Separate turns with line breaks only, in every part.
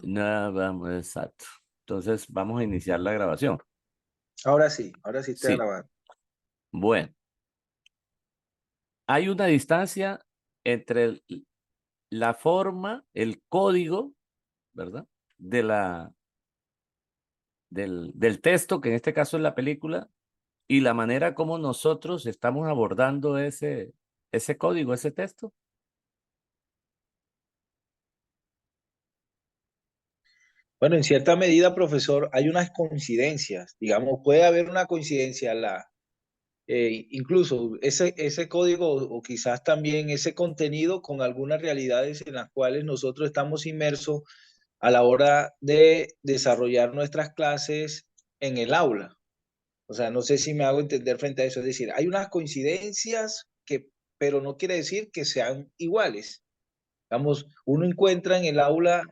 Nada, vamos, exacto. Entonces vamos a iniciar la grabación.
Ahora sí está
Sí,
grabando.
bueno, hay una distancia entre la forma, el código, ¿verdad? De del texto, que en este caso es la película, y la manera como nosotros estamos abordando ese código, ese texto.
Bueno, en cierta medida, profesor, hay unas coincidencias. Digamos, puede haber una coincidencia, incluso ese código o quizás también ese contenido con algunas realidades en las cuales nosotros estamos inmersos a la hora de desarrollar nuestras clases en el aula. O sea, no sé si me hago entender frente a eso. Es decir, hay unas coincidencias pero no quiere decir que sean iguales. Digamos, uno encuentra en el aula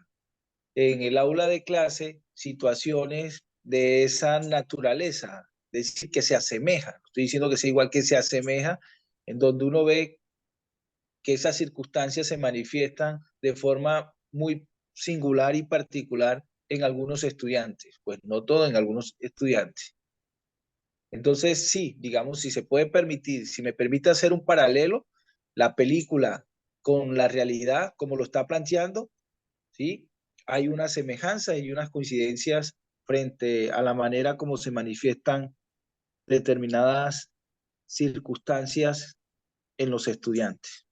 de clase situaciones de esa naturaleza, es decir, que se asemeja. No estoy diciendo que sea igual, que se asemeja, en donde uno ve que esas circunstancias se manifiestan de forma muy singular y particular en algunos estudiantes, pues no todo en algunos estudiantes. Entonces, sí, digamos, si se puede permitir, si me permite hacer un paralelo, la película con la realidad, como lo está planteando, ¿sí? Hay una semejanza y unas coincidencias frente a la manera como se manifiestan determinadas circunstancias en los estudiantes.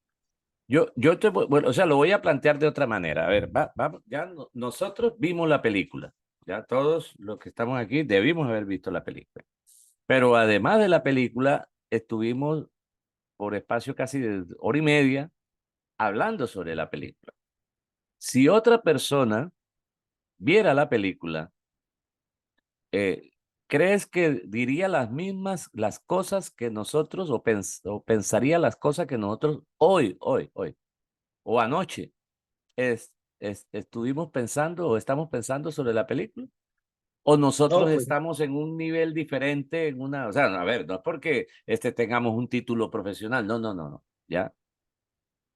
Bueno, o sea, lo voy a plantear de otra manera. A ver, vamos, ya nosotros vimos la película. Ya todos los que estamos aquí debimos haber visto la película. Pero además de la película, estuvimos por espacio casi de hora y media hablando sobre la película. Si otra persona viera la película, eh, ¿crees que diría las cosas que nosotros o pensaría las cosas que nosotros hoy o anoche estuvimos pensando o estamos pensando sobre la película? ¿O nosotros
No, pues
estamos en un nivel diferente, o sea, a ver, no es porque tengamos un título profesional, no, ya,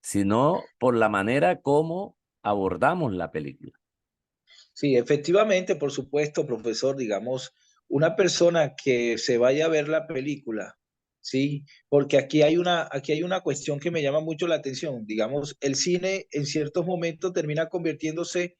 sino por la manera como abordamos la película.
sí, efectivamente, por supuesto, profesor, digamos, una persona que se vaya a ver la película, sí, porque aquí hay una cuestión que me llama mucho la atención. Digamos, el cine en ciertos momentos termina convirtiéndose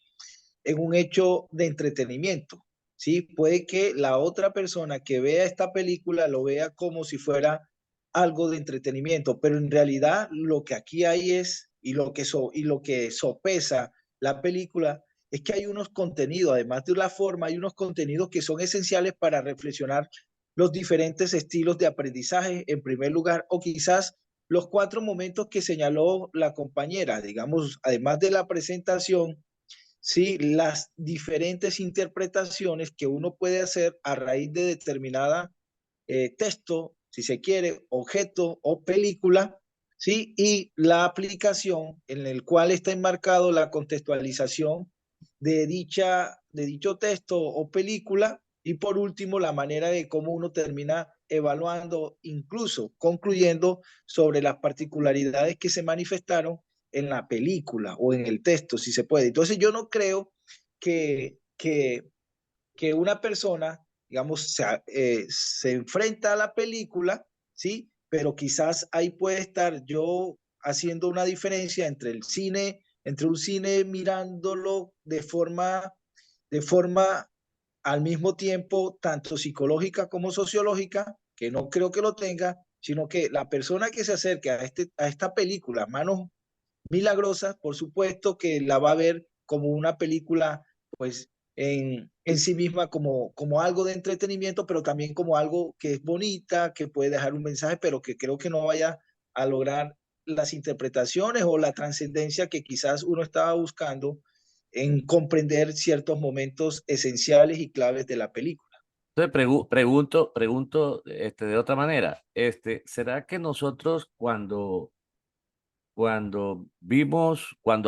en un hecho de entretenimiento, ¿sí? Puede que la otra persona que vea esta película lo vea como si fuera algo de entretenimiento, pero en realidad lo que aquí hay es, y lo que sopesa la película, es que hay unos contenidos, además de la forma, hay unos contenidos que son esenciales para reflexionar los diferentes estilos de aprendizaje, en primer lugar, o quizás los cuatro momentos que señaló la compañera, digamos, además de la presentación, sí, las diferentes interpretaciones que uno puede hacer a raíz de determinada texto, si se quiere, objeto o película, sí, y la aplicación en el cual está enmarcado la contextualización de dicho texto o película, y por último, la manera de cómo uno termina evaluando, incluso concluyendo sobre las particularidades que se manifestaron en la película o en el texto, si se puede. Entonces yo no creo que, que, que una persona, digamos, se enfrenta a la película, ¿sí? Pero quizás ahí puede estar yo haciendo una diferencia entre el cine, entre un cine mirándolo de forma al mismo tiempo tanto psicológica como sociológica, que no creo que lo tenga, sino que la persona que se acerque a esta película, manos milagrosas, por supuesto que la va a ver como una película, pues, en sí misma como algo de entretenimiento, pero también como algo que es bonita, que puede dejar un mensaje, pero que creo que no vaya a lograr las interpretaciones o la trascendencia que quizás uno estaba buscando en comprender ciertos momentos esenciales y claves de la película.
Entonces pregunto de otra manera, ¿será que nosotros cuando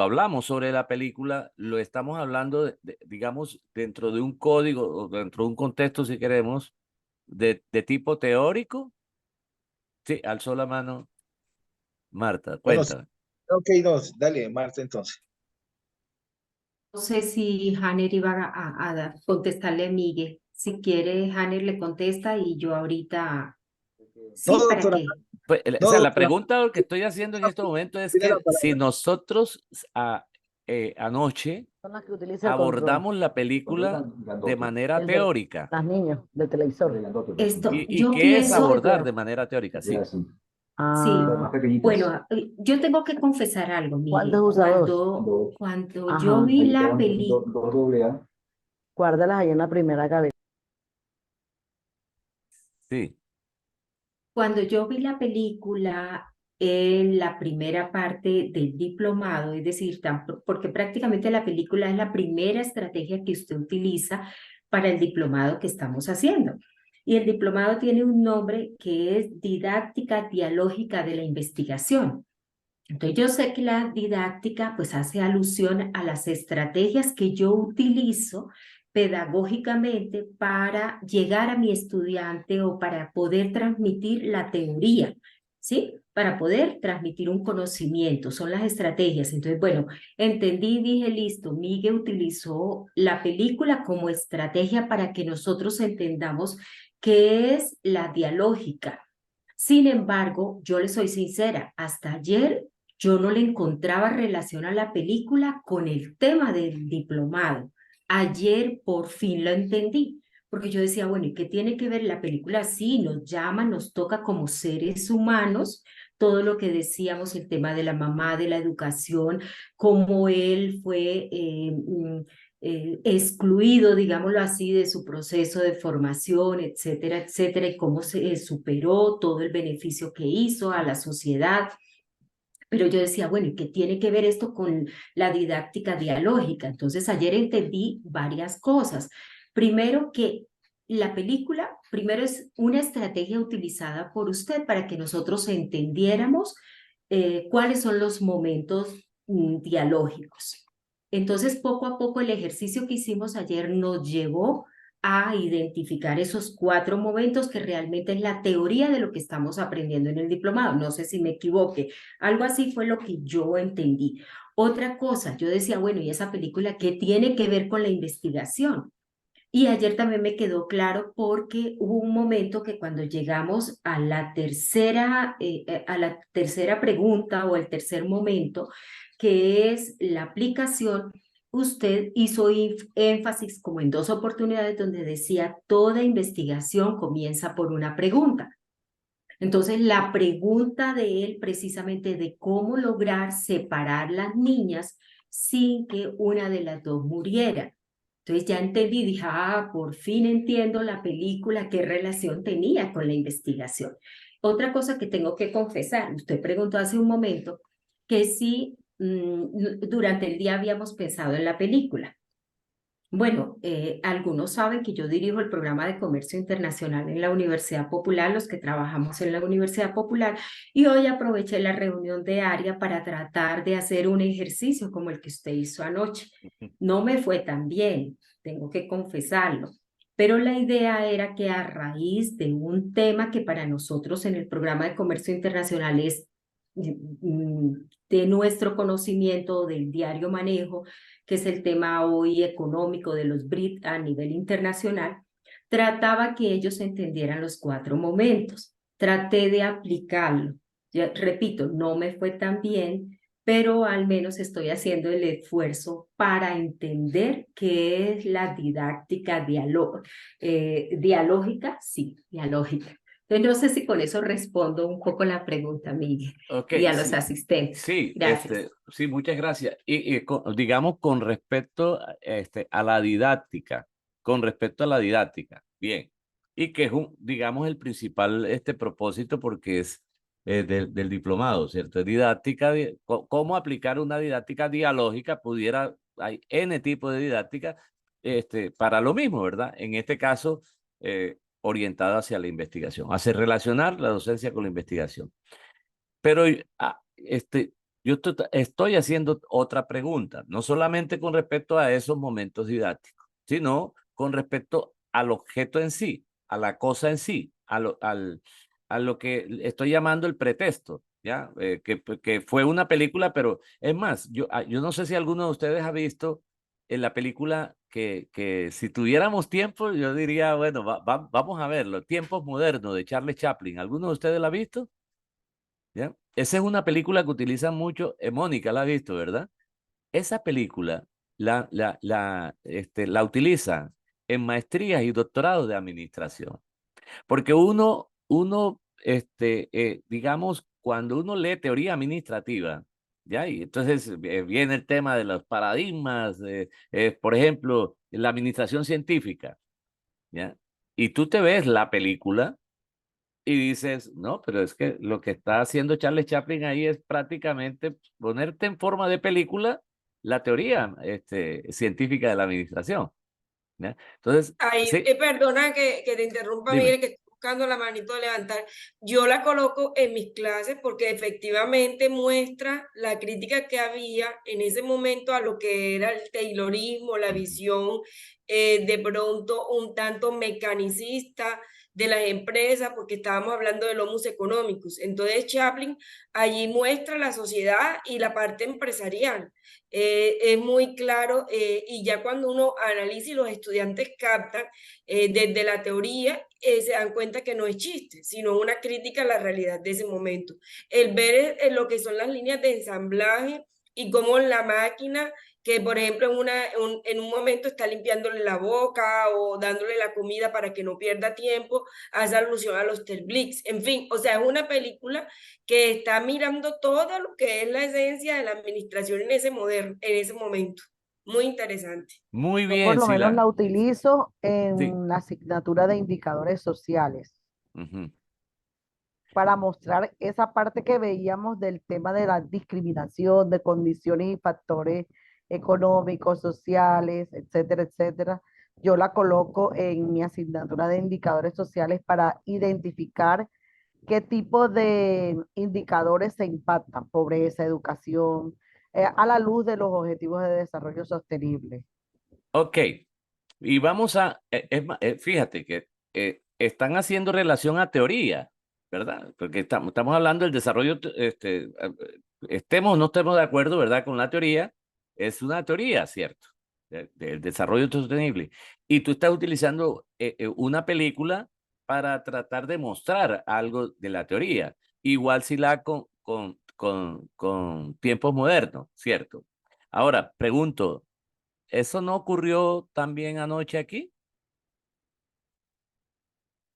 hablamos sobre la película, lo estamos hablando, digamos, dentro de un código o dentro de un contexto, si queremos, de tipo teórico? Sí, alzó la mano Marta,
Bueno,
cuéntame.
ok, no, dale, Marta, entonces.
No sé si Hanner iba contestarle a Miguel. Si quiere, Hanner le contesta y yo ahorita,
No,
sí, ¿para
doctora,
qué?
Pues, o
no,
sea, la
doctora,
pregunta que estoy haciendo en este momento es
tiene la
que si
palabra.
nosotros anoche
Son las que utiliza el control.
abordamos la película de manera
El de
teórica.
los niños, del televisor.
Esto,
Y
yo
qué es
pienso,
abordar de manera teórica? Sí.
sí,
Ah,
bueno, yo tengo que confesar algo,
¿cuántos
Miguel.
usadores?
Cuando yo
Ajá.
vi la película,
Guárdalas ahí en la primera gaveta.
Sí.
cuando yo vi la película en la primera parte del diplomado, es decir, porque prácticamente la película es la primera estrategia que usted utiliza para el diplomado que estamos haciendo. Y el diplomado tiene un nombre que es Didáctica Dialógica de la Investigación. Entonces yo sé que la didáctica pues hace alusión a las estrategias que yo utilizo pedagógicamente para llegar a mi estudiante o para poder transmitir la teoría, ¿sí? Para poder transmitir un conocimiento, son las estrategias. Entonces, bueno, entendí, dije, listo, Miguel utilizó la película como estrategia para que nosotros entendamos qué es la dialógica. Sin embargo, yo le soy sincera, hasta ayer yo no le encontraba relación a la película con el tema del diplomado. Ayer por fin lo entendí, porque yo decía, bueno, ¿y qué tiene que ver la película? Sí, nos llama, nos toca como seres humanos, todo lo que decíamos, el tema de la mamá, de la educación, cómo él fue excluido, digámoslo así, de su proceso de formación, etcétera, etcétera, y cómo se superó todo el beneficio que hizo a la sociedad. Pero yo decía, bueno, ¿y qué tiene que ver esto con la didáctica dialógica? Entonces ayer entendí varias cosas. Primero que la película, primero es una estrategia utilizada por usted para que nosotros entendiéramos cuáles son los momentos dialógicos. Entonces, poco a poco el ejercicio que hicimos ayer nos llevó a identificar esos 4 momentos que realmente es la teoría de lo que estamos aprendiendo en el diplomado. No sé si me equivoque. Algo así fue lo que yo entendí. Otra cosa, yo decía, bueno, ¿y esa película qué tiene que ver con la investigación? Y ayer también me quedó claro porque hubo un momento que cuando llegamos a la tercera pregunta o el tercer momento, que es la aplicación, usted hizo énfasis como en 2 oportunidades donde decía toda investigación comienza por una pregunta. Entonces, la pregunta de él precisamente de cómo lograr separar las niñas sin que una de las dos muriera. Entonces ya entendí, dije, por fin entiendo la película, qué relación tenía con la investigación. Otra cosa que tengo que confesar, usted preguntó hace un momento que si durante el día habíamos pensado en la película. Bueno, algunos saben que yo dirijo el programa de comercio internacional en la Universidad Popular, los que trabajamos en la Universidad Popular, y hoy aproveché la reunión de área para tratar de hacer un ejercicio como el que usted hizo anoche. No me fue tan bien, tengo que confesarlo, pero la idea era que a raíz de un tema que para nosotros en el programa de comercio internacional es mm, de nuestro conocimiento del diario manejo, que es el tema hoy económico de los BRIC a nivel internacional, trataba que ellos entendieran los 4 momentos. Traté de aplicarlo. Ya, repito, no me fue tan bien, pero al menos estoy haciendo el esfuerzo para entender qué es la didáctica dialógica, sí, dialógica. Entonces, no sé si con eso respondo un poco la pregunta, Miguel,
Ok,
y a los
sí.
asistentes.
Sí,
Gracias.
sí, muchas gracias. Digamos con respecto a la didáctica, bien, y que es digamos, el principal propósito porque es del diplomado, ¿cierto? Es didáctica, cómo aplicar una didáctica dialógica, hay N tipo de didáctica para lo mismo, ¿verdad? En este caso, orientada hacia la investigación, hace relacionar la docencia con la investigación. Pero yo estoy haciendo otra pregunta, no solamente con respecto a esos momentos didácticos, sino con respecto al objeto en sí, a la cosa en sí, a lo que estoy llamando el pretexto, ¿ya? Que fue una película, pero es más, yo no sé si alguno de ustedes ha visto en la película que si tuviéramos tiempo, yo diría, bueno, vamos a verlo. Tiempos modernos de Charles Chaplin. ¿Alguno de ustedes la ha visto? ¿Ya? Esa es una película que utiliza mucho, Mónica la ha visto, ¿verdad? Esa película la utiliza en maestrías y doctorados de administración. Porque digamos, cuando uno lee teoría administrativa, ¿ya? Y entonces viene el tema de los paradigmas, por ejemplo, la administración científica, ¿ya? Y tú te ves la película y dices, no, pero es que lo que está haciendo Charles Chaplin ahí es prácticamente ponerte en forma de película la teoría científica de la administración, ¿ya? Entonces,
Ay,
sí,
perdona que te interrumpa,
dime.
Miguel, que estoy buscando la manito de levantar. Yo la coloco en mis clases porque efectivamente muestra la crítica que había en ese momento a lo que era el taylorismo, la visión de pronto un tanto mecanicista de las empresas, porque estábamos hablando de homus económicos. Entonces Chaplin allí muestra la sociedad y la parte empresarial. Es muy claro y ya cuando uno analiza y los estudiantes captan desde la teoría, se dan cuenta que no es chiste, sino una crítica a la realidad de ese momento. El ver lo que son las líneas de ensamblaje y cómo la máquina que por ejemplo en un momento está limpiándole la boca o dándole la comida para que no pierda tiempo, hace alusión a los Telblix. En fin, o sea, es una película que está mirando todo lo que es la esencia de la administración en en ese momento. Muy interesante.
Muy
Yo por
bien,
lo menos
Sila.
la utilizo
Sí.
en la asignatura de indicadores sociales
Ujú.
para mostrar esa parte que veíamos del tema de la discriminación, de condiciones y factores económicos, sociales, etcétera, etcétera. Yo la coloco en mi asignatura de indicadores sociales para identificar qué tipo de indicadores se impactan, pobreza, educación, a la luz de los objetivos de desarrollo sostenible.
Ok, y vamos fíjate que están haciendo relación a teoría, ¿verdad? Porque estamos hablando del desarrollo, estemos o no estemos de acuerdo, ¿verdad? Con la teoría, es una teoría, ¿cierto? Del desarrollo sostenible. Y tú estás utilizando una película para tratar de mostrar algo de la teoría. Igual si la con tiempos modernos, ¿cierto? Ahora, pregunto, ¿eso no ocurrió también anoche aquí?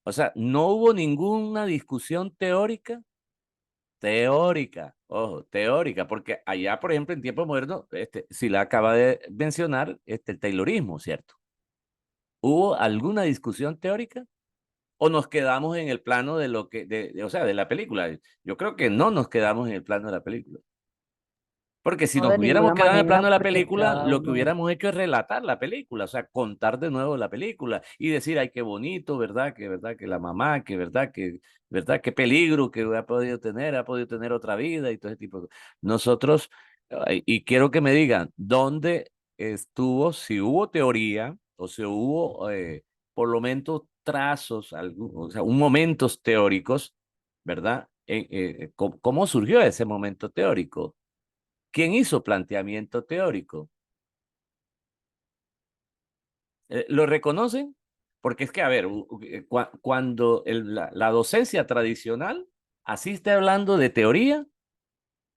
O sea, no hubo ninguna discusión teórica, ojo, teórica, porque allá, por ejemplo, en tiempos modernos, si la acaba de mencionar, el taylorismo, ¿cierto? ¿Hubo alguna discusión teórica? ¿O nos quedamos en el plano de lo que, o sea, de la película? Yo creo que no nos quedamos en el plano de la película. Porque si
No
nos
de
hubiéramos
ninguna
quedado en el
manera,
plano de la
porque
película,
cada
lo que
uno,
hubiéramos hecho es relatar la película, o sea, contar de nuevo la película y decir, ay, qué bonito, verdad, que la mamá, verdad, qué peligro que ha podido tener otra vida y todo ese tipo de cosas. Nosotros, y quiero que me digan, ¿dónde estuvo, si hubo teoría o si hubo, por lo menos, trazos, o sea, un momentos teóricos, ¿verdad? ¿Cómo surgió ese momento teórico? ¿Quién hizo planteamiento teórico? ¿Lo reconocen? Porque es que, a ver, cuando la docencia tradicional asiste hablando de teoría,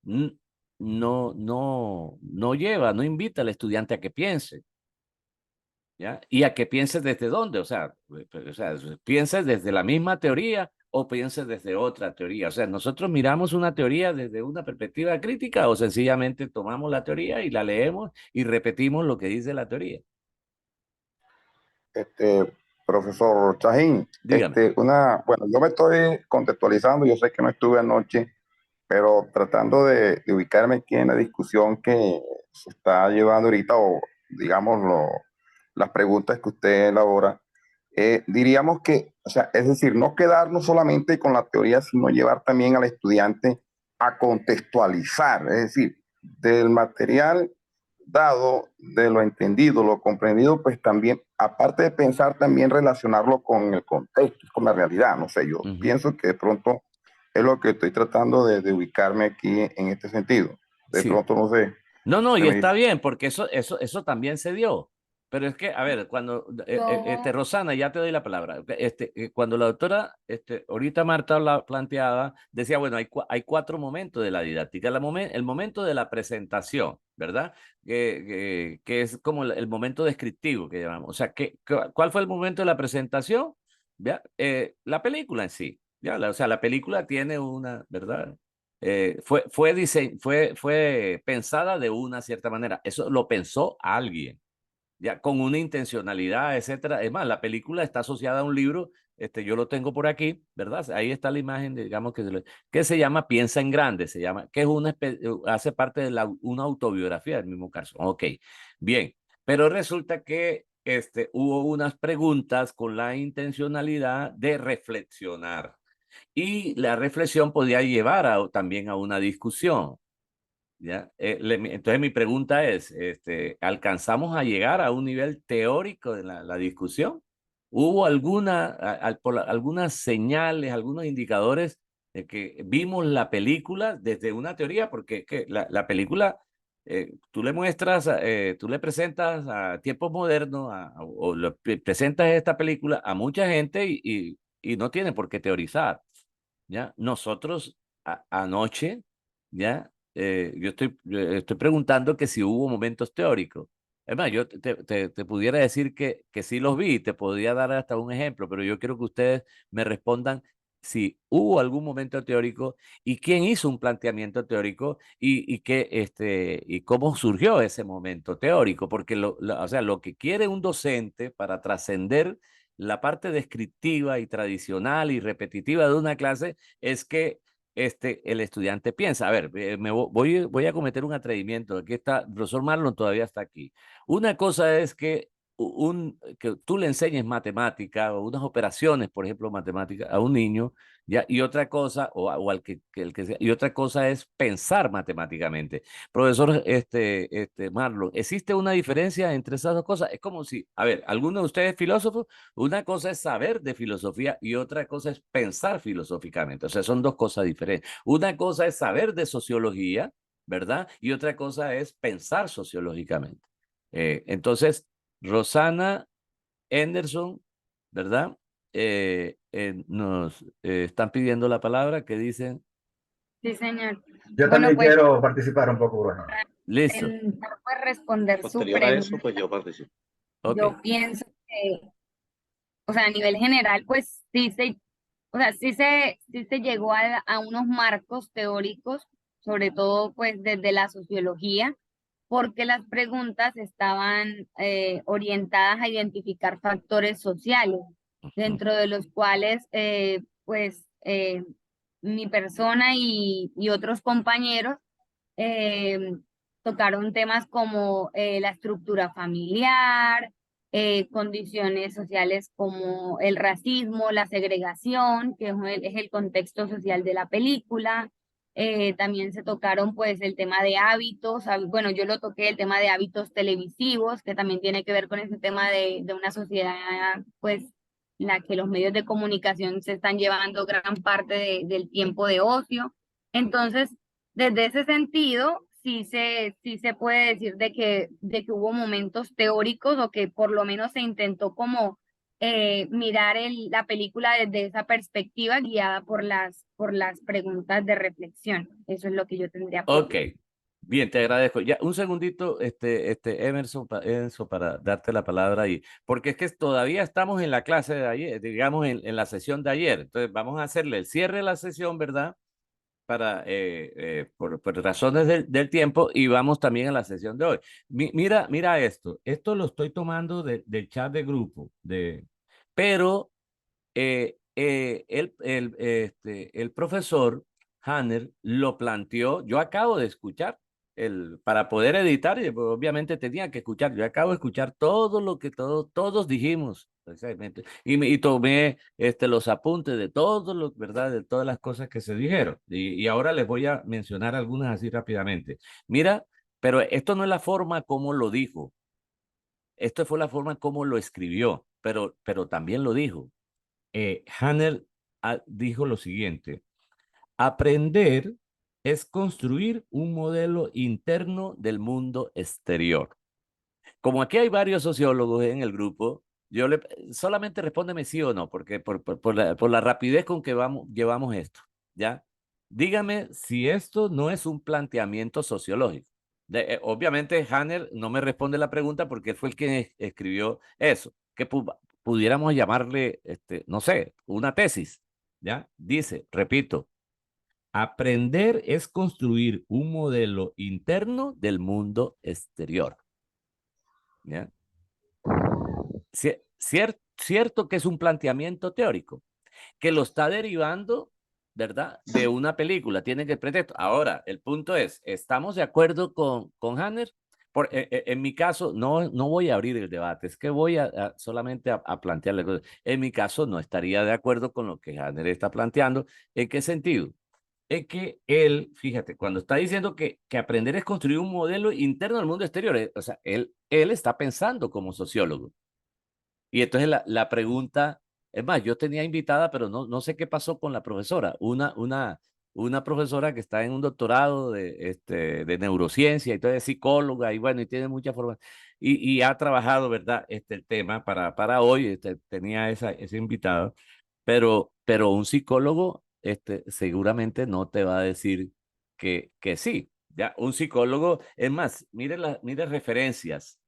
no lleva, no invita al estudiante a que piense, ¿ya? Y a que piense desde dónde, o sea, pienses desde la misma teoría o pienses desde otra teoría. O sea, nosotros miramos una teoría desde una perspectiva crítica o sencillamente tomamos la teoría y la leemos y repetimos lo que dice la teoría.
Profesor Chajín,
Dígame.
bueno, yo me estoy contextualizando, yo sé que no estuve anoche, pero tratando de ubicarme aquí en la discusión que se está llevando ahorita, o digamos las preguntas que usted elabora, diríamos que, o sea, es decir, no quedarnos solamente con la teoría, sino llevar también al estudiante a contextualizar, es decir, del material dado, de lo entendido, lo comprendido, pues también, aparte de pensar, también relacionarlo con el contexto, con la realidad, no sé, yo pienso que de pronto es lo que estoy tratando de ubicarme aquí en este sentido. De
Sí.
pronto, no sé.
No, no, y
Se me
está bien, porque eso también se dio. Pero es que, a ver, cuando,
Yo,
Rosana, ya te doy la palabra. Cuando la doctora, ahorita Marta la planteaba, decía, bueno, hay cuatro momentos de la didáctica. El momento de la presentación, ¿verdad? Que es como el momento descriptivo que llamamos. O sea, ¿cuál fue el momento de la presentación? ¿Ya? La película en sí. ¿Ya? O sea, la película tiene una, ¿verdad? Fue pensada de una cierta manera. Eso lo pensó alguien, ya con una intencionalidad, etcétera. Es más, la película está asociada a un libro, yo lo tengo por aquí, ¿verdad? Ahí está la imagen, digamos, que se llama Piensa en Grande, se llama, que es hace parte de una autobiografía del mismo caso. Ok, bien, pero resulta que hubo unas preguntas con la intencionalidad de reflexionar. Y la reflexión podía llevar también a una discusión. ¿Ya? Entonces mi pregunta es, ¿alcanzamos a llegar a un nivel teórico de la discusión? ¿Hubo algunas señales, algunos indicadores de que vimos la película desde una teoría? Porque que la película, tú le muestras, tú le presentas a tiempos modernos o presentas esta película a mucha gente y no tiene por qué teorizar. ¿Ya? Nosotros anoche, ¿ya? Yo estoy preguntando que si hubo momentos teóricos. Es más, yo te pudiera decir que sí los vi, te podría dar hasta un ejemplo, pero yo quiero que ustedes me respondan si hubo algún momento teórico y quién hizo un planteamiento teórico y cómo surgió ese momento teórico, porque o sea, lo que quiere un docente para trascender la parte descriptiva y tradicional y repetitiva de una clase es que el estudiante piensa. A ver, voy a cometer un atrevimiento. Aquí está, el profesor Marlon todavía está aquí. Una cosa es que tú le enseñes matemática o unas operaciones, por ejemplo, matemáticas a un niño, ¿ya? Y otra cosa, o al el que sea, y otra cosa es pensar matemáticamente. Profesor Marlon, ¿existe una diferencia entre esas dos cosas? Es como si, a ver, ¿alguno de ustedes es filósofo? Una cosa es saber de filosofía y otra cosa es pensar filosóficamente. O sea, son dos cosas diferentes. Una cosa es saber de sociología, ¿verdad? Y otra cosa es pensar sociológicamente. Entonces, Rosana Henderson, ¿verdad? Nos están pidiendo la palabra que dicen,
sí, señor.
Yo
Bueno,
también
pues
quiero participar un poco, bueno.
listo,
intentar pues, responder su
Posterior a eso,
pregunta.
pues yo participo.
ok.
Yo pienso que, o sea, a nivel general, pues o sea, sí se llegó a unos marcos teóricos, sobre todo pues desde la sociología, porque las preguntas estaban orientadas a identificar factores sociales, dentro de los cuales mi persona y otros compañeros eh, tocaron temas como la estructura familiar, condiciones sociales como el racismo, la segregación, que es el contexto social de la película. También se tocaron pues el tema de hábitos, bueno, yo lo toqué el tema de hábitos televisivos, que también tiene que ver con ese tema de una sociedad pues en la que los medios de comunicación se están llevando gran parte del tiempo de ocio. Entonces, desde ese sentido, sí se puede decir de que hubo momentos teóricos o que por lo menos se intentó como mirar la película desde esa perspectiva guiada por las preguntas de reflexión. Eso es lo que yo tendría por
Ok, bien, te agradezco. Ya, un segundito, Emerson, Enzo, para darte la palabra ahí, porque es que todavía estamos en la clase de ayer, digamos, en la sesión de ayer. Entonces, vamos a hacerle el cierre de la sesión, ¿verdad? Por razones del tiempo y vamos también a la sesión de hoy. Mira esto lo estoy tomando del chat de grupo, pero el profesor Hanner lo planteó, yo acabo de escuchar, para poder editar, y pues, obviamente tenía que escuchar, yo acabo de escuchar todo lo que todos dijimos, exactamente, y tomé los apuntes de todo lo, ¿verdad? De todas las cosas que se dijeron, y ahora les voy a mencionar algunas así rápidamente. Mira, pero esto no es la forma como lo dijo, esto fue la forma como lo escribió, pero también lo dijo. Hanner dijo lo siguiente: aprender es construir un modelo interno del mundo exterior. Como aquí hay varios sociólogos en el grupo, solamente respóndeme sí o no, porque por la rapidez con que llevamos esto, ¿ya? Dígame si esto no es un planteamiento sociológico. Obviamente, Hanner no me responde la pregunta porque él fue el que escribió eso, que pudiéramos llamarle, no sé, una tesis, ¿ya? Dice, repito, aprender es construir un modelo interno del mundo exterior, ¿ya? Cierto que es un planteamiento teórico, que lo está derivando, ¿verdad?, de una película, tiene que pretexto. Ahora, el punto es, ¿estamos de acuerdo con Hanner? En mi caso, no voy a abrir el debate, es que voy solamente a plantearle cosas. En mi caso, no estaría de acuerdo con lo que Hanner está planteando. ¿En qué sentido? Es que él, fíjate, cuando está diciendo que aprender es construir un modelo interno del mundo exterior, o sea, él está pensando como sociólogo. Y entonces la pregunta, es más, yo tenía invitada, pero no sé qué pasó con la profesora, una profesora que está en un doctorado de neurociencia y todo es psicóloga y bueno, y tiene mucha formación y ha trabajado, ¿verdad? El tema para hoy, tenía ese invitado, pero un psicólogo seguramente no te va a decir que sí, ¿ya? Un psicólogo, es más, mire referencias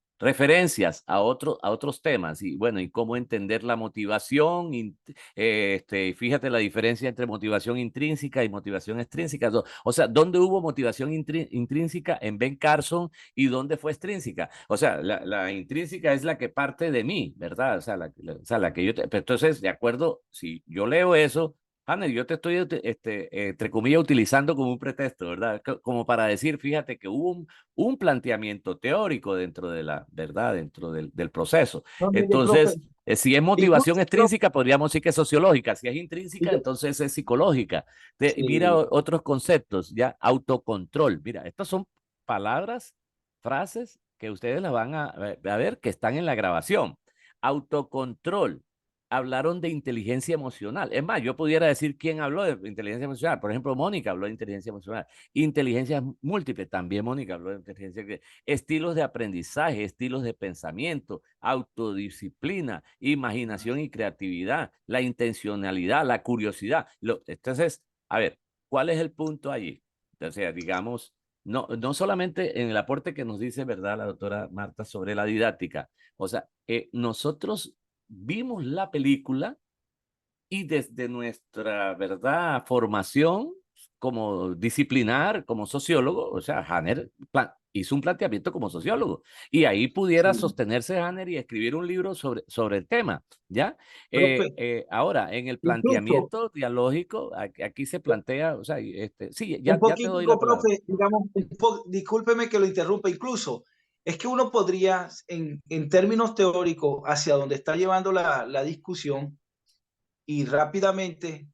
a otros temas y bueno, y cómo entender la motivación, fíjate la diferencia entre motivación intrínseca y motivación extrínseca, o sea, ¿dónde hubo motivación intrínseca en Ben Carson y dónde fue extrínseca? O sea, la intrínseca es la que parte de mí, ¿verdad? O sea, la que pero entonces, de acuerdo, si yo leo eso, Hanner, yo te estoy, entre comillas, utilizando como un pretexto, ¿verdad? Como para decir, fíjate que hubo un planteamiento teórico dentro de la verdad, dentro del proceso.
No, mire, profe,
Entonces, si es motivación
incluso,
extrínseca, podríamos decir que es sociológica. Si es
y
intrínseca,
yo-
entonces es psicológica. Mira
sí,
otros conceptos, ya, autocontrol. Mira, estas son palabras, frases que ustedes las van a ver que están en la grabación. Autocontrol. Hablaron de inteligencia emocional. Es más, yo pudiera decir quién habló de inteligencia emocional. Por ejemplo, Mónica habló de inteligencia emocional. Inteligencia múltiple, también Mónica habló de inteligencia. Estilos de aprendizaje, estilos de pensamiento, autodisciplina, imaginación y creatividad, la intencionalidad, la curiosidad. Entonces, a ver, ¿cuál es el punto allí? O sea, digamos, no solamente en el aporte que nos dice, ¿verdad?, la doctora Marta sobre la didáctica. O sea, nosotros vimos la película y desde nuestra, ¿verdad?, formación como disciplinar, como sociólogo, o sea, Hanner hizo un planteamiento como sociólogo y ahí pudiera
sí.
sostenerse Hanner y escribir un libro sobre el tema, ¿ya?
Profe,
Ahora, en el
incluso
planteamiento dialógico, aquí se plantea, o sea, sí,
un
ya te doy la
poquitico,
palabra.
profe, digamos, discúlpeme que lo interrumpa, incluso es que uno podría, en términos teóricos, hacia donde está llevando la discusión y rápidamente,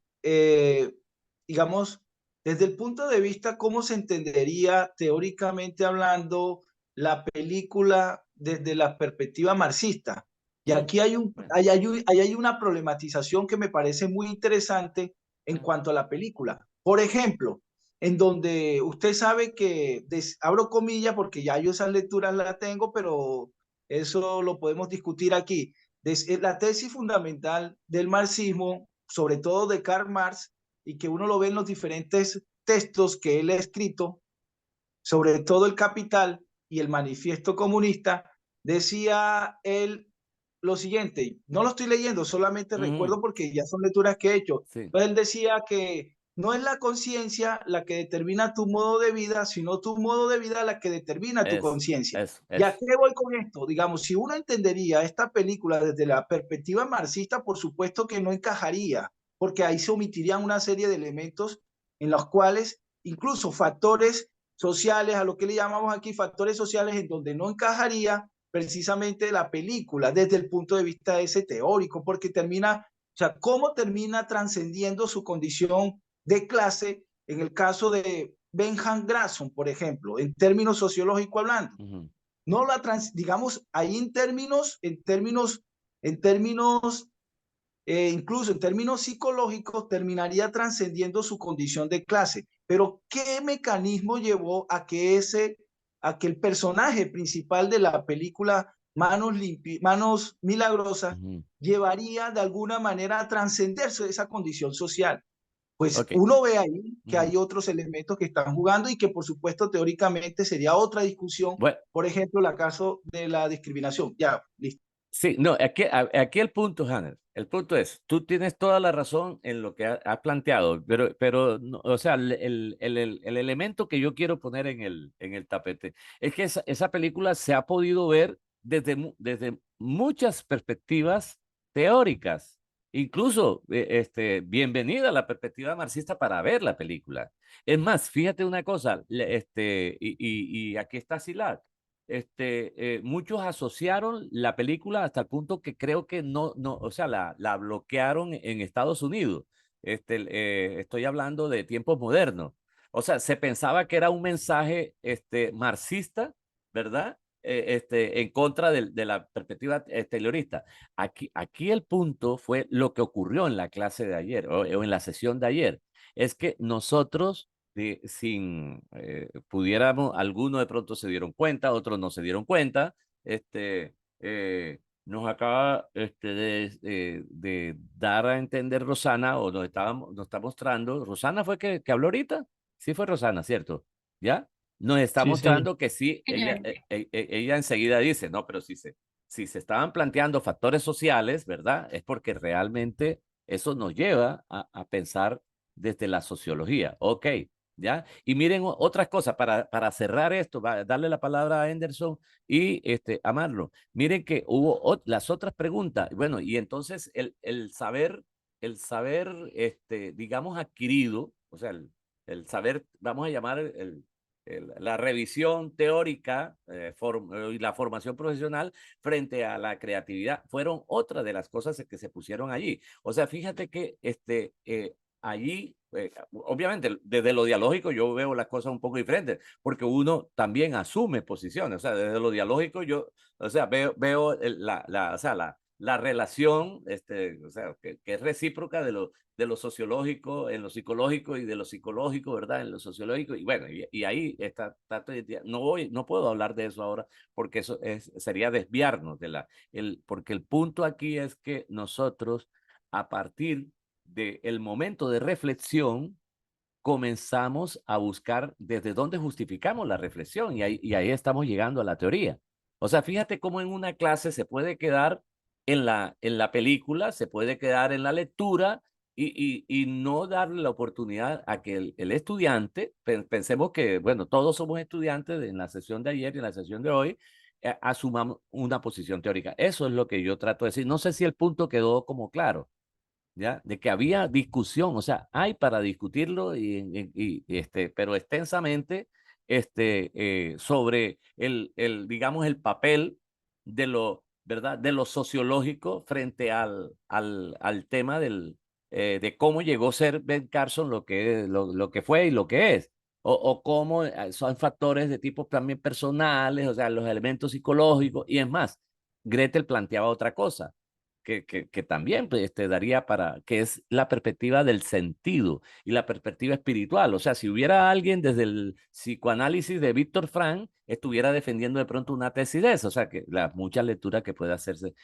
digamos, desde el punto de vista cómo se entendería teóricamente hablando la película desde la perspectiva marxista. Y aquí hay una problematización que me parece muy interesante en cuanto a la película. Por ejemplo, en donde usted sabe que, abro comillas porque ya yo esas lecturas las tengo, pero eso lo podemos discutir aquí. La tesis fundamental del marxismo, sobre todo de Karl Marx, y que uno lo ve en los diferentes textos que él ha escrito, sobre todo el Capital y el Manifiesto Comunista, decía él lo siguiente, no lo estoy leyendo, solamente recuerdo porque ya son lecturas que he hecho.
Sí,
Entonces él decía que no es la conciencia la que determina tu modo de vida, sino tu modo de vida la que determina tu conciencia. ¿Y a
eso.
qué voy con esto? Digamos, si uno entendería esta película desde la perspectiva marxista, por supuesto que no encajaría, porque ahí se omitirían una serie de elementos en los cuales incluso factores sociales, a lo que le llamamos aquí factores sociales, en donde no encajaría precisamente la película desde el punto de vista ese teórico, porque termina, o sea, cómo termina trascendiendo su condición de clase en el caso de Benjamin Grasson, por ejemplo, en términos sociológicos hablando. No la digamos, ahí en términos incluso en términos psicológicos, terminaría trascendiendo su condición de clase. Pero ¿qué mecanismo llevó a que el personaje principal de la película Manos Milagrosas
Ujú.
llevaría de alguna manera a trascenderse esa condición social? Pues
Ok.
uno ve ahí que
Ujú.
hay otros elementos que están jugando y que por supuesto teóricamente sería otra discusión,
Bueno,
por ejemplo, el caso de la discriminación. Ya, listo.
sí, no, aquí el punto, Hannes, el punto es, tú tienes toda la razón en lo que has planteado, pero no, o sea, el elemento que yo quiero poner en el tapete es que esa película se ha podido ver desde muchas perspectivas teóricas. Incluso, bienvenida a la perspectiva marxista para ver la película. Es más, fíjate una cosa, y aquí está Silat. Muchos asociaron la película hasta el punto que creo que o sea, la bloquearon en Estados Unidos. Estoy hablando de tiempos modernos. O sea, se pensaba que era un mensaje marxista, ¿verdad? En contra de la perspectiva exteriorista. Aquí el punto fue lo que ocurrió en la clase de ayer o en la sesión de ayer. Es que nosotros pudiéramos, algunos de pronto se dieron cuenta, otros no se dieron cuenta, nos acaba de dar a entender Rosana, o nos está mostrando, Rosana fue que habló ahorita, sí fue Rosana, ¿cierto? ¿Ya? Nos está
Sí, señor.
mostrando que sí,
Señor.
ella enseguida dice, no, pero si se estaban planteando factores sociales, ¿verdad? Es porque realmente eso nos lleva a pensar desde la sociología. Ok, ¿ya? Y miren otras cosas para cerrar esto, darle la palabra a Henderson y a Marlon. Miren que hubo las otras preguntas. Bueno, y entonces digamos, adquirido, o sea, el saber, vamos a llamar la revisión teórica y la formación profesional frente a la creatividad, fueron otra de las cosas que se pusieron allí. O sea, fíjate que allí, obviamente, desde lo dialógico yo veo las cosas un poco diferentes, porque uno también asume posiciones, o sea, desde lo dialógico yo, o sea, veo o sea, la relación, o sea, que es recíproca de lo sociológico en lo psicológico y de lo psicológico, ¿verdad? En lo sociológico, y bueno, y ahí no puedo hablar de eso ahora, porque eso sería desviarnos porque el punto aquí es que nosotros, a partir del momento de reflexión, comenzamos a buscar desde dónde justificamos la reflexión y ahí estamos llegando a la teoría. O sea, fíjate cómo en una clase se puede quedar en la película, se puede quedar en la lectura y no darle la oportunidad a que el estudiante, pensemos que, bueno, todos somos estudiantes en la sesión de ayer y en la sesión de hoy, asumamos una posición teórica. Eso es lo que yo trato de decir. No sé si el punto quedó como claro. ¿Ya? De que había discusión, o sea, hay para discutirlo pero extensamente sobre digamos, el papel ¿verdad? De lo sociológico frente al tema de cómo llegó a ser Ben Carson lo que fue y lo que es. O cómo son factores de tipo también personales, o sea, los elementos psicológicos, y es más, Gretel planteaba otra cosa que también pues, daría que es la perspectiva del sentido y la perspectiva espiritual. O sea, si hubiera alguien desde el psicoanálisis de Víctor Frank, estuviera defendiendo de pronto una tesis de eso. O sea, que las muchas lecturas que puede hacerse.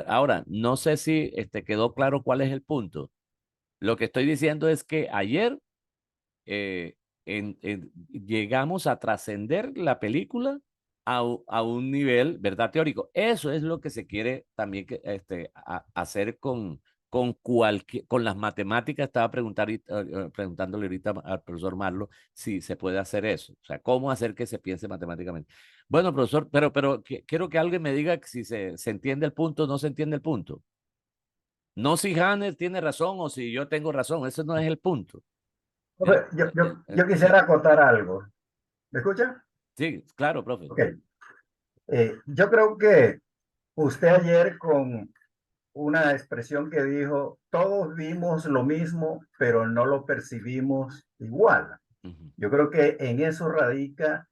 Ahora, no sé si quedó claro cuál es el punto. Lo que estoy diciendo es que ayer eh, llegamos a trascender la película a un nivel, ¿verdad? Teórico. Eso es lo que se quiere también hacer con las matemáticas. Estaba preguntándole ahorita al profesor Marlo si se puede hacer eso. O sea, cómo hacer que se piense matemáticamente. Bueno, profesor, pero quiero que alguien me diga si se entiende el punto o no se entiende el punto. No si Hannes tiene razón o si yo tengo razón. Ese no es el punto.
Profe, yo quisiera acotar algo. ¿Me escucha?
Sí, claro, profe.
Ok. Yo creo que usted ayer con una expresión que dijo, todos vimos lo mismo, pero no lo percibimos igual.
Ujú.
Yo creo que en eso radica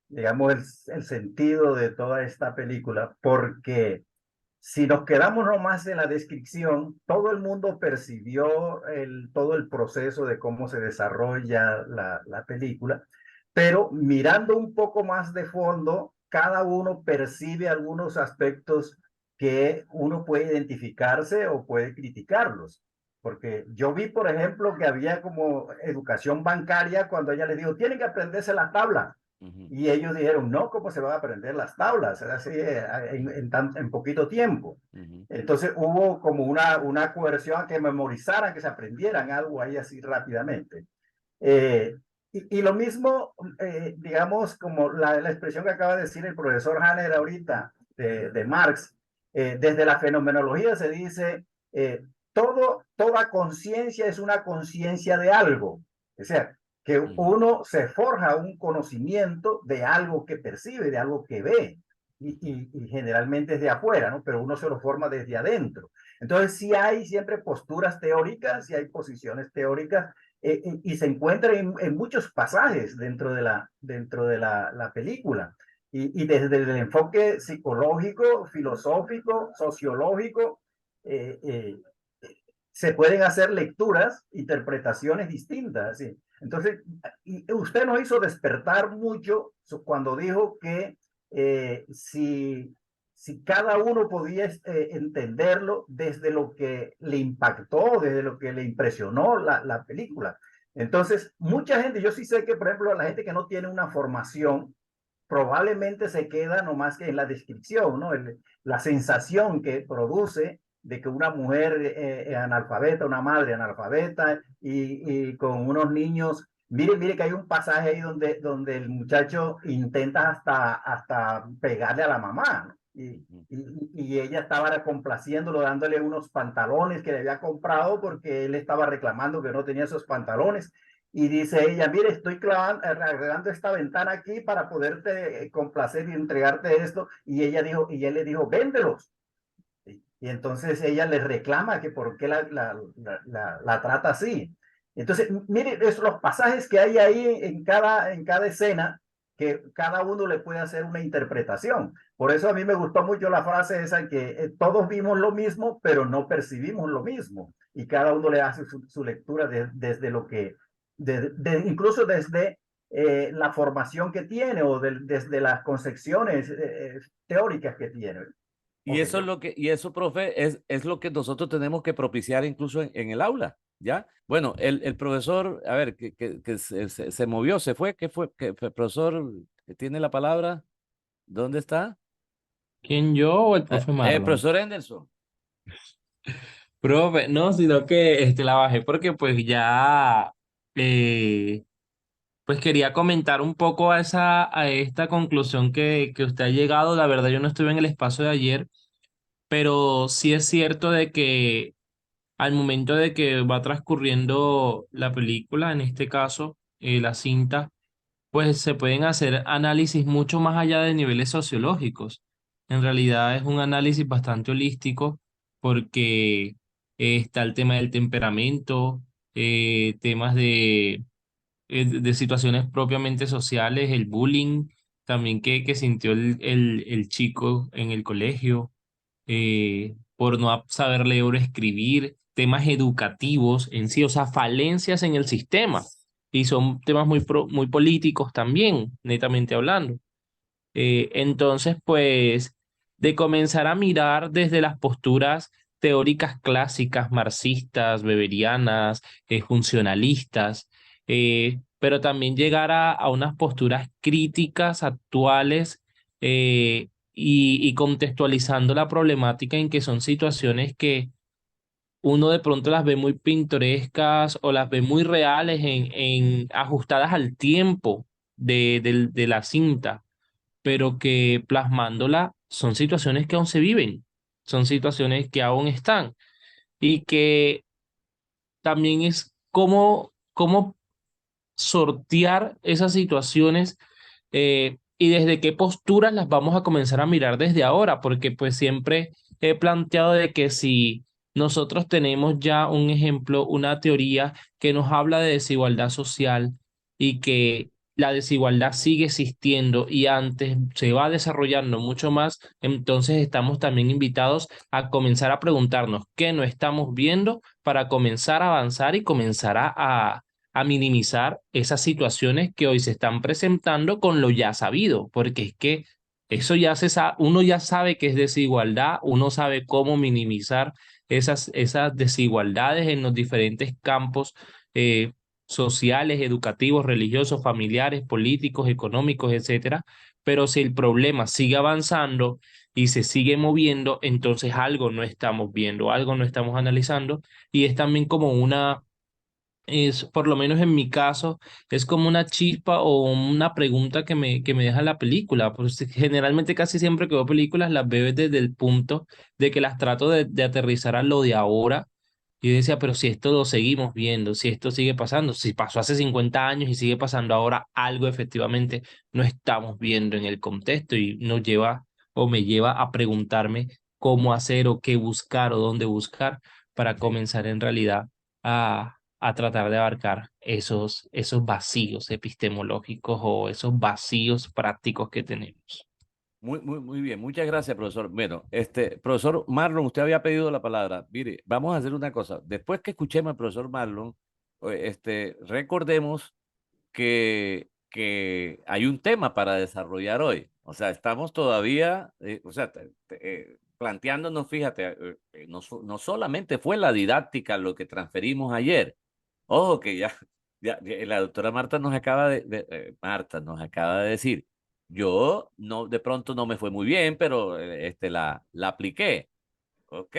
digamos, el sentido de toda esta película, porque si nos quedamos nomás en la descripción, todo el mundo percibió todo el proceso de cómo se desarrolla la película, pero mirando un poco más de fondo, cada uno percibe algunos aspectos que uno puede identificarse o puede criticarlos. Porque yo vi, por ejemplo, que había como educación bancaria cuando ella les dijo, tienen que aprenderse las tablas. Y ellos dijeron, no, ¿cómo se van a aprender las tablas? Así, en poquito tiempo. Entonces hubo como una coerción a que memorizaran, que se aprendieran algo ahí así rápidamente. Y lo mismo, digamos, como la expresión que acaba de decir el profesor Hanner ahorita de Marx, desde la fenomenología se dice, toda conciencia es una conciencia de algo. O sea, que uno se forja un conocimiento de algo que percibe, de algo que ve, y generalmente es de afuera, ¿no? Pero uno se lo forma desde adentro. Entonces, sí hay siempre posturas teóricas, sí hay posiciones teóricas, y se encuentra en muchos pasajes dentro de la película. Y desde el enfoque psicológico, filosófico, sociológico, se pueden hacer lecturas, interpretaciones distintas, ¿sí? Entonces, usted nos hizo despertar mucho cuando dijo que si cada uno podía entenderlo desde lo que le impactó, desde lo que le impresionó la película. Entonces, mucha gente, yo sí sé que, por ejemplo, la gente que no tiene una formación, probablemente se queda nomás que en la descripción, ¿no? La sensación que produce de que una mujer analfabeta, una madre analfabeta y con unos niños. Mire que hay un pasaje ahí donde el muchacho intenta hasta pegarle a la mamá, ¿no? Y ella estaba complaciéndolo, dándole unos pantalones que le había comprado porque él estaba reclamando que no tenía esos pantalones. Y dice ella, mire, estoy arreglando esta ventana aquí para poderte complacer y entregarte esto. Y él le dijo, véndelos. Y entonces ella le reclama que por qué la trata así. Entonces, mire, los pasajes que hay ahí en cada escena, que cada uno le puede hacer una interpretación. Por eso a mí me gustó mucho la frase esa que todos vimos lo mismo, pero no percibimos lo mismo. Y cada uno le hace su lectura desde lo que, incluso desde la formación que tiene o desde las concepciones teóricas que tiene.
Y eso es lo que, y eso, profe, es lo que nosotros tenemos que propiciar incluso en el aula, ¿ya? Bueno, el profesor, a ver, que se movió, se fue, ¿qué fue? ¿Qué, el profesor tiene la palabra? ¿Dónde está?
¿Quién, yo o el profe Marlon?
Profesor Henderson.
Profe, no, sino que la bajé porque pues ya, pues quería comentar un poco a esta conclusión que usted ha llegado. La verdad, yo no estuve en el espacio de ayer, pero sí es cierto de que al momento de que va transcurriendo la película, en este caso, la cinta, pues se pueden hacer análisis mucho más allá de niveles sociológicos. En realidad es un análisis bastante holístico porque está el tema del temperamento, temas de situaciones propiamente sociales, el bullying, también que sintió el chico en el colegio, por no saber leer o escribir, temas educativos en sí, o sea, falencias en el sistema. Y son temas muy políticos también, netamente hablando. Entonces, pues, de comenzar a mirar desde las posturas teóricas clásicas, marxistas, weberianas, funcionalistas, pero también llegar a unas posturas críticas actuales, y contextualizando la problemática en que son situaciones que uno de pronto las ve muy pintorescas o las ve muy reales ajustadas al tiempo de la cinta, pero que plasmándola son situaciones que aún se viven, son situaciones que aún están y que también es cómo sortear esas situaciones, y desde qué posturas las vamos a comenzar a mirar desde ahora, porque pues siempre he planteado de que si nosotros tenemos ya un ejemplo, una teoría que nos habla de desigualdad social y que la desigualdad sigue existiendo y antes se va desarrollando mucho más, entonces estamos también invitados a comenzar a preguntarnos qué no estamos viendo para comenzar a avanzar y comenzar a minimizar esas situaciones que hoy se están presentando con lo ya sabido, porque es que eso ya uno ya sabe que es desigualdad, uno sabe cómo minimizar esas desigualdades en los diferentes campos sociales, educativos, religiosos, familiares, políticos, económicos, etcétera. Pero si el problema sigue avanzando y se sigue moviendo, entonces algo no estamos viendo, algo no estamos analizando, y es también como por lo menos en mi caso, es como una chispa o una pregunta que me deja la película. Pues generalmente casi siempre que veo películas las veo desde el punto de que las trato de aterrizar a lo de ahora. Y yo decía, pero si esto lo seguimos viendo, si esto sigue pasando, si pasó hace 50 años y sigue pasando ahora, algo efectivamente no estamos viendo en el contexto y nos lleva o me lleva a preguntarme cómo hacer o qué buscar o dónde buscar para comenzar en realidad a tratar de abarcar esos vacíos epistemológicos o esos vacíos prácticos que tenemos.
Muy bien, muchas gracias, profesor. Bueno, profesor Marlon, usted había pedido la palabra. Mire, vamos a hacer una cosa. Después que escuchemos al profesor Marlon, recordemos que hay un tema para desarrollar hoy. O sea, estamos todavía, planteándonos, fíjate, no solamente fue la didáctica lo que transferimos ayer. Ojo que ya la doctora Marta nos acaba Marta nos acaba de decir, yo no, de pronto no me fue muy bien, pero la apliqué. Ok,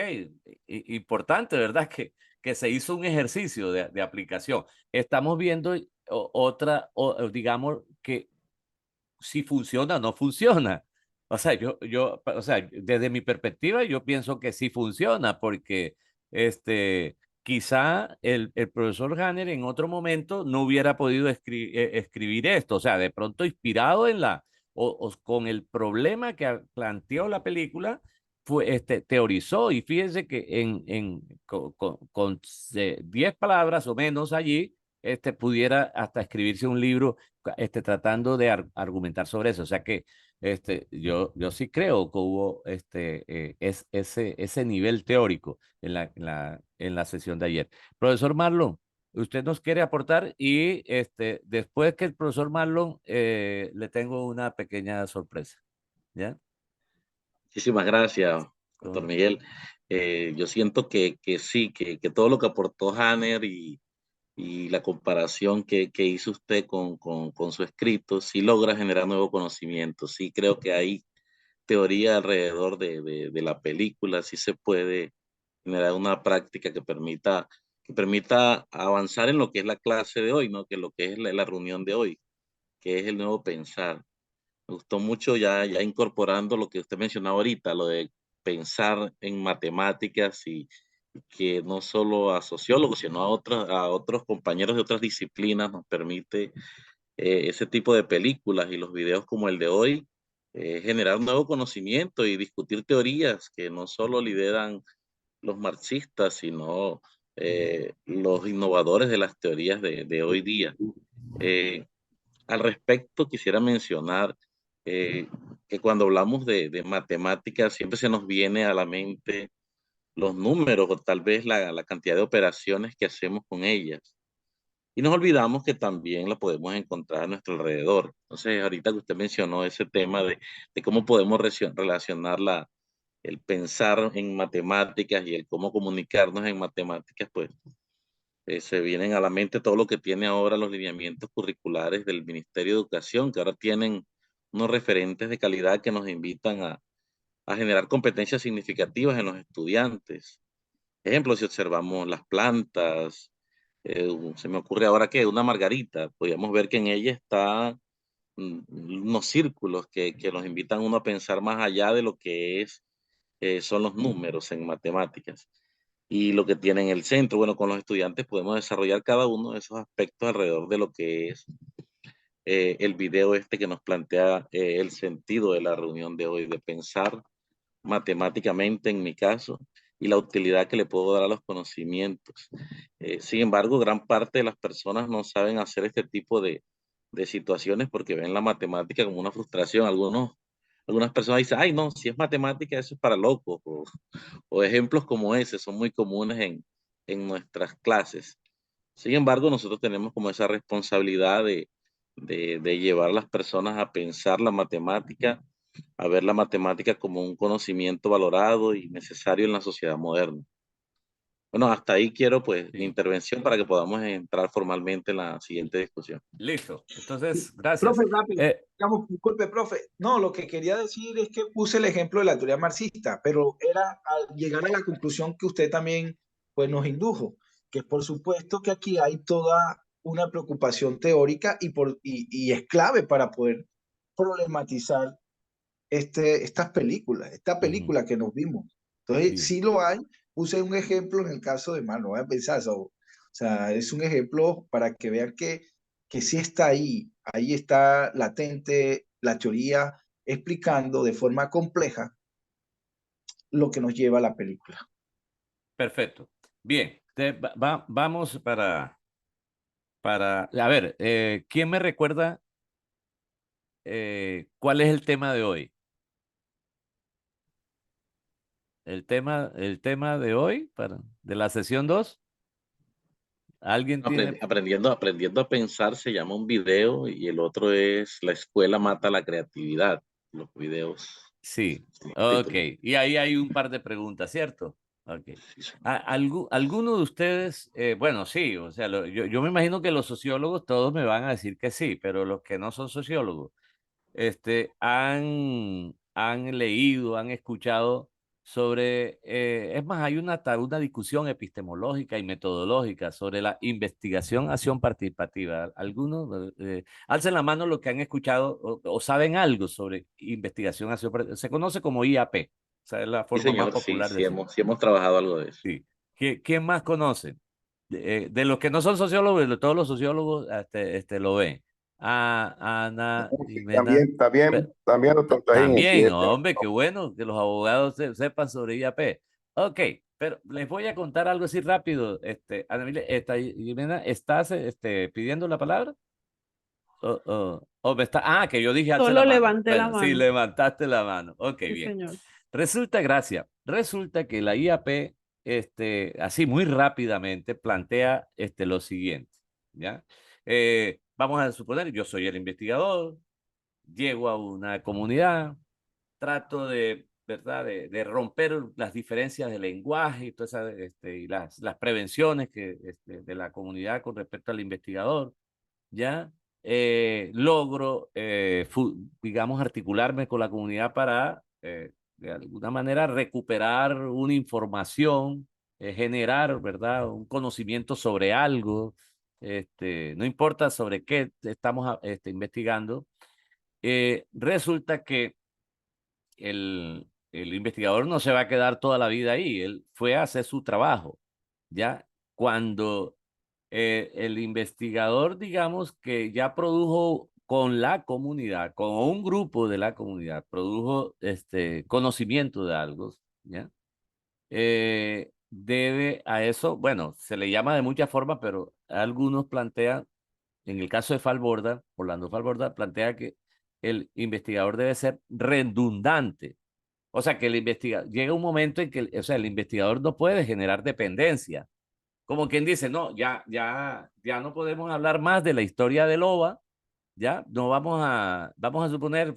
importante, ¿verdad? Que se hizo un ejercicio de aplicación. Estamos viendo digamos, que si funciona o no funciona. O sea, desde mi perspectiva, yo pienso que sí funciona, porque quizá el profesor Hanner en otro momento no hubiera podido escribir esto. O sea, de pronto inspirado o con el problema que planteó la película, teorizó. Y fíjense que con 10 palabras o menos allí, pudiera hasta escribirse un libro tratando de argumentar sobre eso. O sea que yo sí creo que hubo ese nivel teórico en la sesión de ayer. Profesor Marlon, usted nos quiere aportar y después que el profesor Marlon le tengo una pequeña sorpresa. ¿Ya?
Muchísimas gracias, doctor Miguel. Yo siento que sí, que todo lo que aportó Hanner y la comparación que hizo usted con su escrito, sí logra generar nuevo conocimiento. Sí creo que hay teoría alrededor de la película, sí se puede generar una práctica que permita avanzar en lo que es la clase de hoy, ¿no? Que lo que es la reunión de hoy, que es el nuevo pensar. Me gustó mucho ya incorporando lo que usted mencionaba ahorita, lo de pensar en matemáticas y que no solo a sociólogos, sino a otros compañeros de otras disciplinas nos permite ese tipo de películas y los videos como el de hoy, generar nuevo conocimiento y discutir teorías que no solo lideran los marxistas, sino los innovadores de las teorías de hoy día. Eh, Al respecto, quisiera mencionar eh, que cuando hablamos de matemáticas siempre se nos viene a la mente los números o tal vez la cantidad de operaciones que hacemos con ellas. Y nos olvidamos que también la podemos encontrar a nuestro alrededor. Entonces, ahorita que usted mencionó ese tema de cómo podemos relacionar el pensar en matemáticas y el cómo comunicarnos en matemáticas, pues se vienen a la mente todo lo que tiene ahora los lineamientos curriculares del Ministerio de Educación, que ahora tienen unos referentes de calidad que nos invitan a generar competencias significativas en los estudiantes. Ejemplo, si observamos las plantas, se me ocurre ahora que una margarita, podríamos ver que en ella está unos círculos que nos invitan a uno a pensar más allá de lo que son los números en matemáticas y lo que tiene en el centro. Bueno, con los estudiantes podemos desarrollar cada uno de esos aspectos alrededor de lo que es el video que nos plantea el sentido de la reunión de hoy, de pensar matemáticamente en mi caso y la utilidad que le puedo dar a los conocimientos. Sin embargo, gran parte de las personas no saben hacer este tipo de situaciones porque ven la matemática como una frustración. Algunas personas dicen, ay, no, si es matemática, eso es para locos. O ejemplos como ese son muy comunes en nuestras clases. Sin embargo, nosotros tenemos como esa responsabilidad de llevar a las personas a pensar la matemática, a ver la matemática como un conocimiento valorado y necesario en la sociedad moderna. Bueno, hasta ahí quiero pues mi
Sí.
intervención para que podamos entrar formalmente en la siguiente discusión.
Listo. Entonces, gracias.
Profe, rápido, digamos, disculpe, profe. No, lo que quería decir es que puse el ejemplo de la teoría marxista, pero era al llegar a la conclusión que usted también pues, nos indujo, que por supuesto que aquí hay toda una preocupación teórica y es clave para poder problematizar esta
Ujú,
película que nos vimos. Entonces,
sí.
sí lo hay. Puse un ejemplo en el caso de Mano, voy a pensar, o sea, es un ejemplo para que vean que sí está ahí está latente la teoría explicando de forma compleja lo que nos lleva a la película.
Perfecto. Bien. Vamos a ver, ¿quién me recuerda cuál es el tema de hoy? El tema de hoy, de la sesión 2. ¿Alguien tiene?
Aprendiendo a pensar se llama un video y el otro es La escuela mata la creatividad. Los videos,
Sí.
son los
Ok.
títulos.
Y ahí hay un par de preguntas, ¿cierto? Ok.
Sí, sí.
¿Alguno de ustedes, bueno, sí, o sea, yo me imagino que los sociólogos todos me van a decir que sí, pero los que no son sociólogos, han leído, han escuchado sobre, es más, hay una discusión epistemológica y metodológica sobre la investigación, acción participativa. Algunos, alcen la mano los que han escuchado o saben algo sobre investigación, acción participativa. Se conoce como IAP, o sea, es la
Sí,
forma más
señor, sí,
popular de decir.
sí hemos trabajado algo de eso.
Sí. ¿Quién más conoce? De los que no son sociólogos, de todos los sociólogos lo ven. Ana,
Sí,
Jimena.
también, doctor Trajín, sí,
También, hombre, qué bueno que los abogados sepan sobre IAP. Ok, pero les voy a contar algo así rápido. Ana Emilia, Jimena, ¿estás pidiendo la palabra? Que yo dije alce la
Solo
mano.
levanté la
Bueno, sí,
mano.
levantaste la mano. Ok,
Sí,
bien.
señor.
Resulta que la IAP, así muy rápidamente, plantea lo siguiente, ¿ya? Vamos a suponer, yo soy el investigador, llego a una comunidad, trato de, ¿verdad? De romper las diferencias de lenguaje y, y las prevenciones de la comunidad con respecto al investigador, ¿ya? Logro, digamos, articularme con la comunidad para, de alguna manera, recuperar una información, generar, ¿verdad? Un conocimiento sobre algo, no importa sobre qué estamos investigando. Resulta que el investigador no se va a quedar toda la vida ahí, él fue a hacer su trabajo, ¿ya? Cuando el investigador, digamos, que ya produjo con la comunidad, con un grupo de la comunidad, produjo conocimiento de algo, ¿ya? Debe a eso, bueno, se le llama de muchas formas, pero algunos plantean, en el caso de Falborda, Orlando Falborda, plantea que el investigador debe ser redundante. O sea, que llega un momento en que, o sea, el investigador no puede generar dependencia. Como quien dice, no, ya no podemos hablar más de la historia de Loba, ya, no vamos a suponer,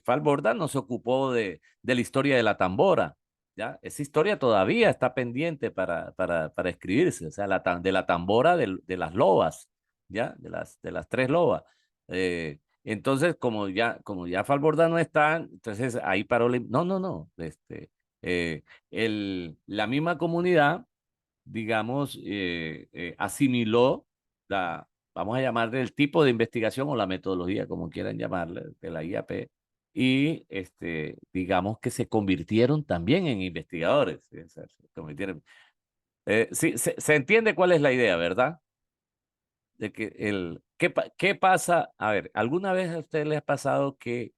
Falborda no se ocupó de la historia de la tambora, ya, esa historia todavía está pendiente para escribirse, o sea, de la tambora de las lobas, ya, de las tres lobas. Entonces, como ya Falborda no está, entonces ahí paró, no, la misma comunidad, digamos, asimiló vamos a llamarle el tipo de investigación o la metodología, como quieran llamarle, de la IAP, y digamos que se convirtieron también en investigadores. ¿Sí? O sea, se convirtieron. Sí, se entiende cuál es la idea, ¿verdad? De que ¿qué pasa? A ver, ¿alguna vez a usted le ha pasado que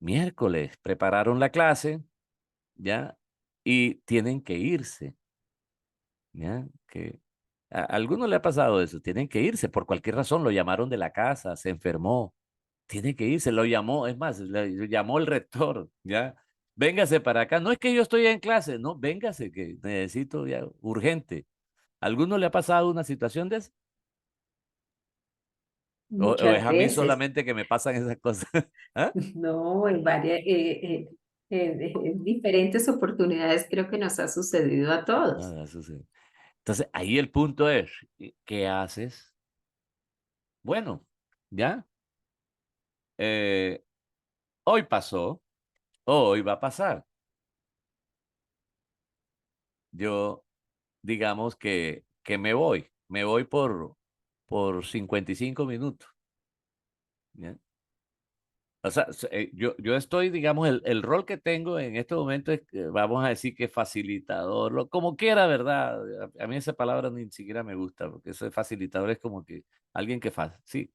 miércoles prepararon la clase, ya, y tienen que irse, ya? Que A algunos le ha pasado eso, tienen que irse por cualquier razón, lo llamaron de la casa, se enfermó, tiene que irse, lo llamó, es más, le llamó el rector, ya, véngase para acá, no es que yo estoy en clase, no, véngase, que necesito ya, urgente. ¿A alguno le ha pasado una situación de esa? ¿O es
Muchas
a mí
veces.
solamente que me pasan esas cosas? ¿Ah?
No, en diferentes oportunidades creo que nos ha sucedido a todos.
Nada sucede. Entonces, ahí el punto es, ¿qué haces? Bueno, ya, eh, hoy pasó, hoy va a pasar. Yo, digamos que me voy por 55 minutos. ¿Ya? O sea, yo estoy, digamos, el rol que tengo en este momento es, vamos a decir que facilitador, como quiera, ¿verdad? A mí esa palabra ni siquiera me gusta, porque eso de facilitador es como que alguien que, sí,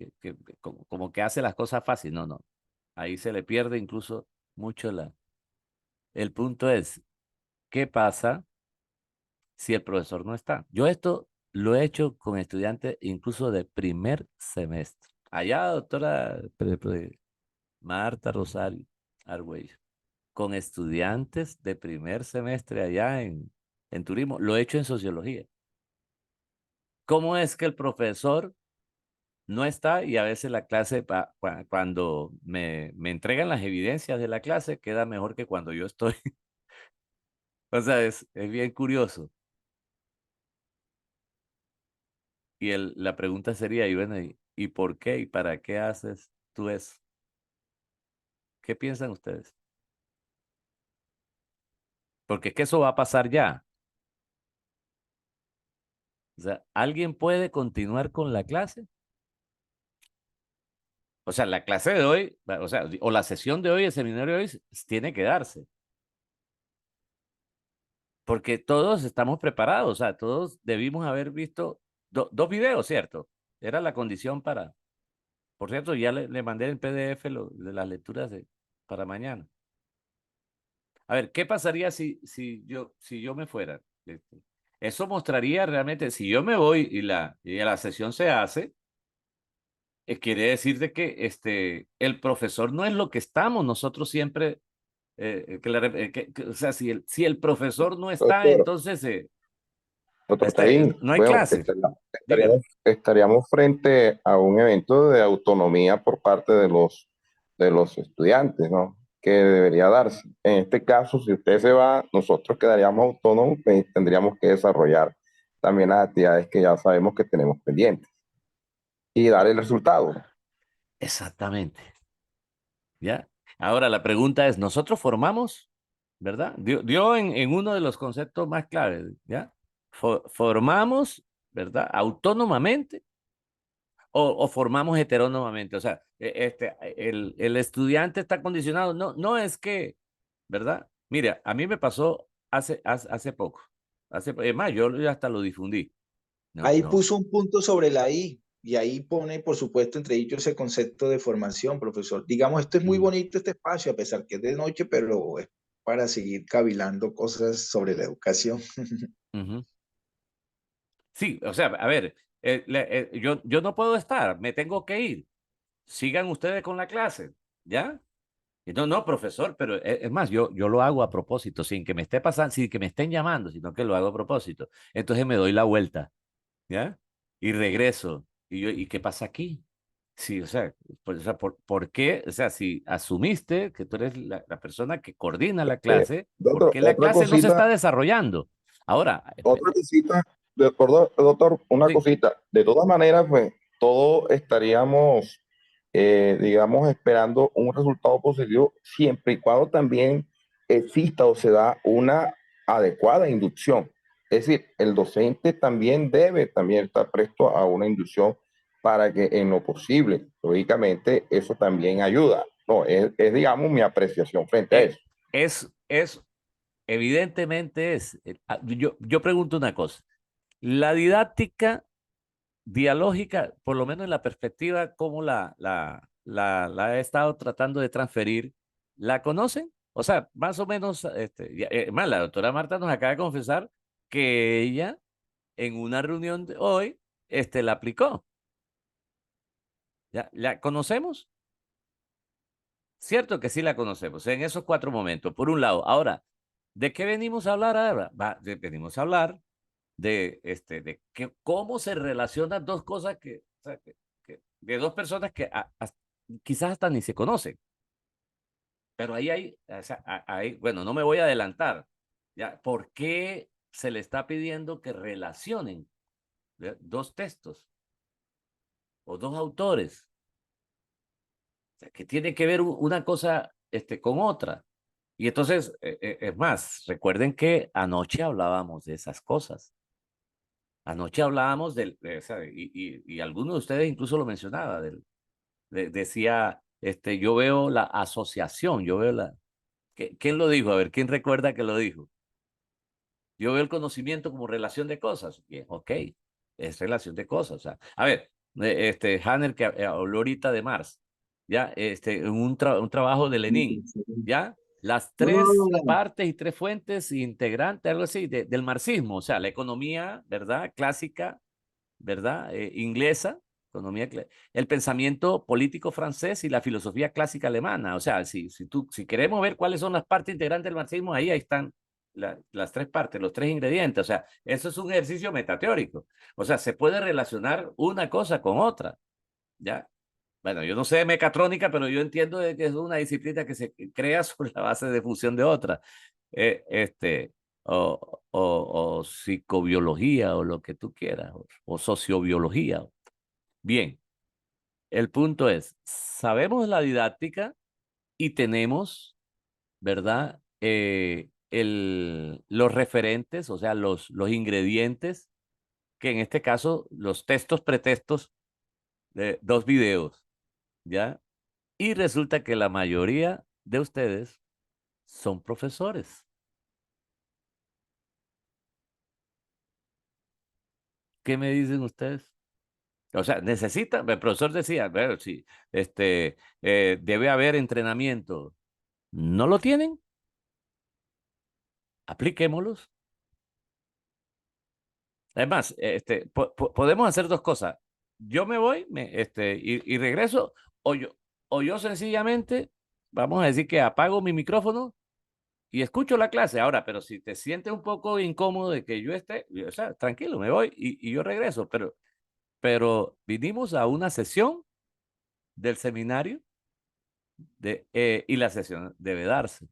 como que hace las cosas fácil. No, no. Ahí se le pierde incluso mucho la... El punto es, ¿qué pasa si el profesor no está? Yo esto lo he hecho con estudiantes incluso de primer semestre. Allá, doctora Marta Rosario Argüello, con estudiantes de primer semestre allá en turismo. Lo he hecho en sociología. ¿Cómo es que el profesor no está y a veces la clase, cuando me entregan las evidencias de la clase, queda mejor que cuando yo estoy? O sea, es bien curioso. Y la pregunta sería, y bueno, ¿y por qué y para qué haces tú eso? ¿Qué piensan ustedes? Porque es que eso va a pasar ya. O sea, ¿alguien puede continuar con la clase? O sea, la clase de hoy, o sea, o la sesión de hoy, el seminario de hoy, tiene que darse. Porque todos estamos preparados, o sea, todos debimos haber visto dos videos, ¿cierto? Era la condición para... Por cierto, ya le mandé el PDF de las lecturas para mañana. A ver, ¿qué pasaría si yo me fuera? Eso mostraría realmente, si yo me voy y la sesión se hace, quiere decir de que el profesor no es lo que estamos nosotros siempre, o sea, si el profesor no está,
Doctor,
entonces
doctor Caín,
no hay
bueno,
clase. Dígame.
estaríamos frente a un evento de autonomía por parte de los estudiantes, ¿no? Que debería darse. En este caso, si usted se va, nosotros quedaríamos autónomos y tendríamos que desarrollar también las actividades que ya sabemos que tenemos pendientes y dar el resultado.
Exactamente. ¿Ya? Ahora la pregunta es, ¿nosotros formamos? ¿Verdad? Dio en uno de los conceptos más claves, ¿ya? Formamos, ¿verdad? Autónomamente o formamos heterónomamente. O sea, el estudiante está condicionado. No, no es que, ¿verdad? Mira, a mí me pasó hace poco. Es más, yo hasta lo difundí. No,
Ahí
no.
puso un punto sobre la I y ahí pone, por supuesto, entre ellos ese concepto de formación, profesor. Digamos, esto es muy
Mm,
bonito, este espacio, a pesar que es de noche, pero es para seguir cavilando cosas sobre la educación.
ujú. Sí, o sea, a ver, yo no puedo estar, me tengo que ir. Sigan ustedes con la clase, ¿ya? Y no, no, profesor, pero es más, yo lo hago a propósito, sin que me esté pasando, sin que me estén llamando, sino que lo hago a propósito. Entonces me doy la vuelta, ¿ya? Y regreso. ¿Y qué pasa aquí? Sí, o sea, ¿por qué? O sea, si asumiste que tú eres la persona que coordina la clase, ¿por
Doctor,
qué la clase no se está desarrollando? Ahora,
otra cosita, doctor, una
sí,
cosita. De todas maneras, pues todos estaríamos, digamos, esperando un resultado positivo siempre y cuando también exista o se da una adecuada inducción. Es decir, el docente también debe también estar presto a una inducción para que en lo posible, lógicamente, eso también ayuda. No, digamos, mi apreciación frente a
eh,
eso.
es evidentemente yo pregunto una cosa. La didáctica dialógica, por lo menos en la perspectiva como la he estado tratando de transferir, ¿la conocen? O sea, más o menos, más la doctora Marta nos acaba de confesar que ella en una reunión de hoy, la aplicó. ¿Ya? ¿La conocemos? Cierto que sí la conocemos en esos 4 momentos, por un lado. Ahora, ¿de qué venimos a hablar ahora? Venimos a hablar de cómo se relacionan dos cosas o sea, de dos personas que quizás hasta ni se conocen. Pero ahí hay, o sea, bueno, no me voy a adelantar. ¿Ya? ¿Por qué se le está pidiendo que relacionen dos textos o dos autores? O sea, que tiene que ver una cosa con otra. Y entonces, es más, recuerden que anoche hablábamos de esas cosas. Anoche hablábamos o sea, y alguno de ustedes incluso lo mencionaba, decía, yo veo la asociación, yo veo ¿quién lo dijo? A ver, ¿quién recuerda que lo dijo? Yo veo el conocimiento como relación de cosas. Bien, ok, es relación de cosas. O sea, a ver, Hanner que habló ahorita de Marx, ya, un trabajo de Lenin, ya, las 3 partes y 3 fuentes integrantes, algo así, del marxismo, o sea, la economía, ¿verdad? Clásica, ¿verdad? Inglesa, el pensamiento político francés y la filosofía clásica alemana. O sea, si queremos ver cuáles son las partes integrantes del marxismo, ahí están las 3 partes, los 3 ingredientes. O sea, eso es un ejercicio metateórico. O sea, se puede relacionar una cosa con otra, ¿ya? Bueno, yo no sé de mecatrónica, pero yo entiendo de que es una disciplina que se crea sobre la base de fusión de otra. Eh, este, o psicobiología o lo que tú quieras, o sociobiología. Bien, el punto es, sabemos la didáctica y tenemos, ¿verdad? Los referentes, o sea, los ingredientes, que en este caso, los textos, pretextos de 2 videos, ¿ya? Y resulta que la mayoría de ustedes son profesores. ¿Qué me dicen ustedes? O sea, necesitan, el profesor decía, bueno, sí, debe haber entrenamiento. ¿No lo tienen? Apliquémoslos. Además, podemos hacer 2 cosas. Yo me voy y regreso, o yo sencillamente, vamos a decir que apago mi micrófono y escucho la clase. Ahora, pero si te sientes un poco incómodo de que yo esté, o sea, tranquilo, me voy y yo regreso, pero vinimos a una sesión del seminario y la sesión debe darse.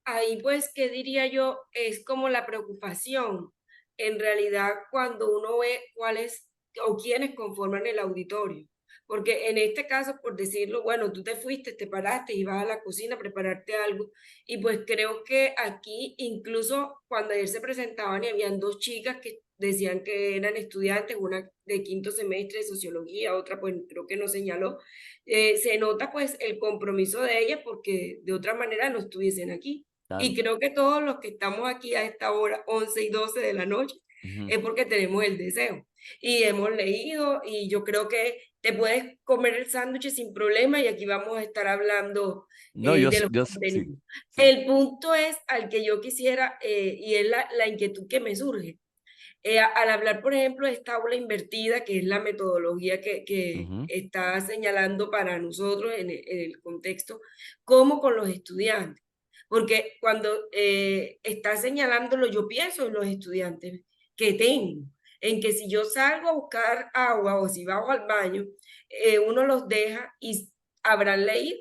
Ahí pues, ¿qué diría yo? Es como la preocupación, en realidad, cuando uno ve cuáles o quiénes conforman el auditorio. Porque en este caso, por decirlo, bueno, tú te fuiste, te paraste y vas a la cocina a prepararte algo. Y pues creo que aquí, incluso cuando ayer se presentaban y habían 2 chicas que decían que eran estudiantes, una de 5º semestre de sociología, otra pues creo que no señaló, se nota pues el compromiso de ellas porque de otra manera no estuviesen aquí. Y
Claro.
creo que todos los que estamos aquí a esta hora, 11 y 12 de la noche,
Ujú.
es porque tenemos el deseo. Y hemos leído y yo creo que te puedes comer el sándwich sin problema y aquí vamos a estar hablando
No,
de los
sí,
contenidos.
sí.
El punto es al que yo quisiera, y es la inquietud que me surge. Al hablar, por ejemplo, de esta aula invertida, que es la metodología que
Ujú.
está señalando para nosotros en el contexto, ¿cómo con los estudiantes? Porque cuando está señalándolo, yo pienso en los estudiantes que tengo, en que si yo salgo a buscar agua o si bajo al baño, uno los deja y habrán leído,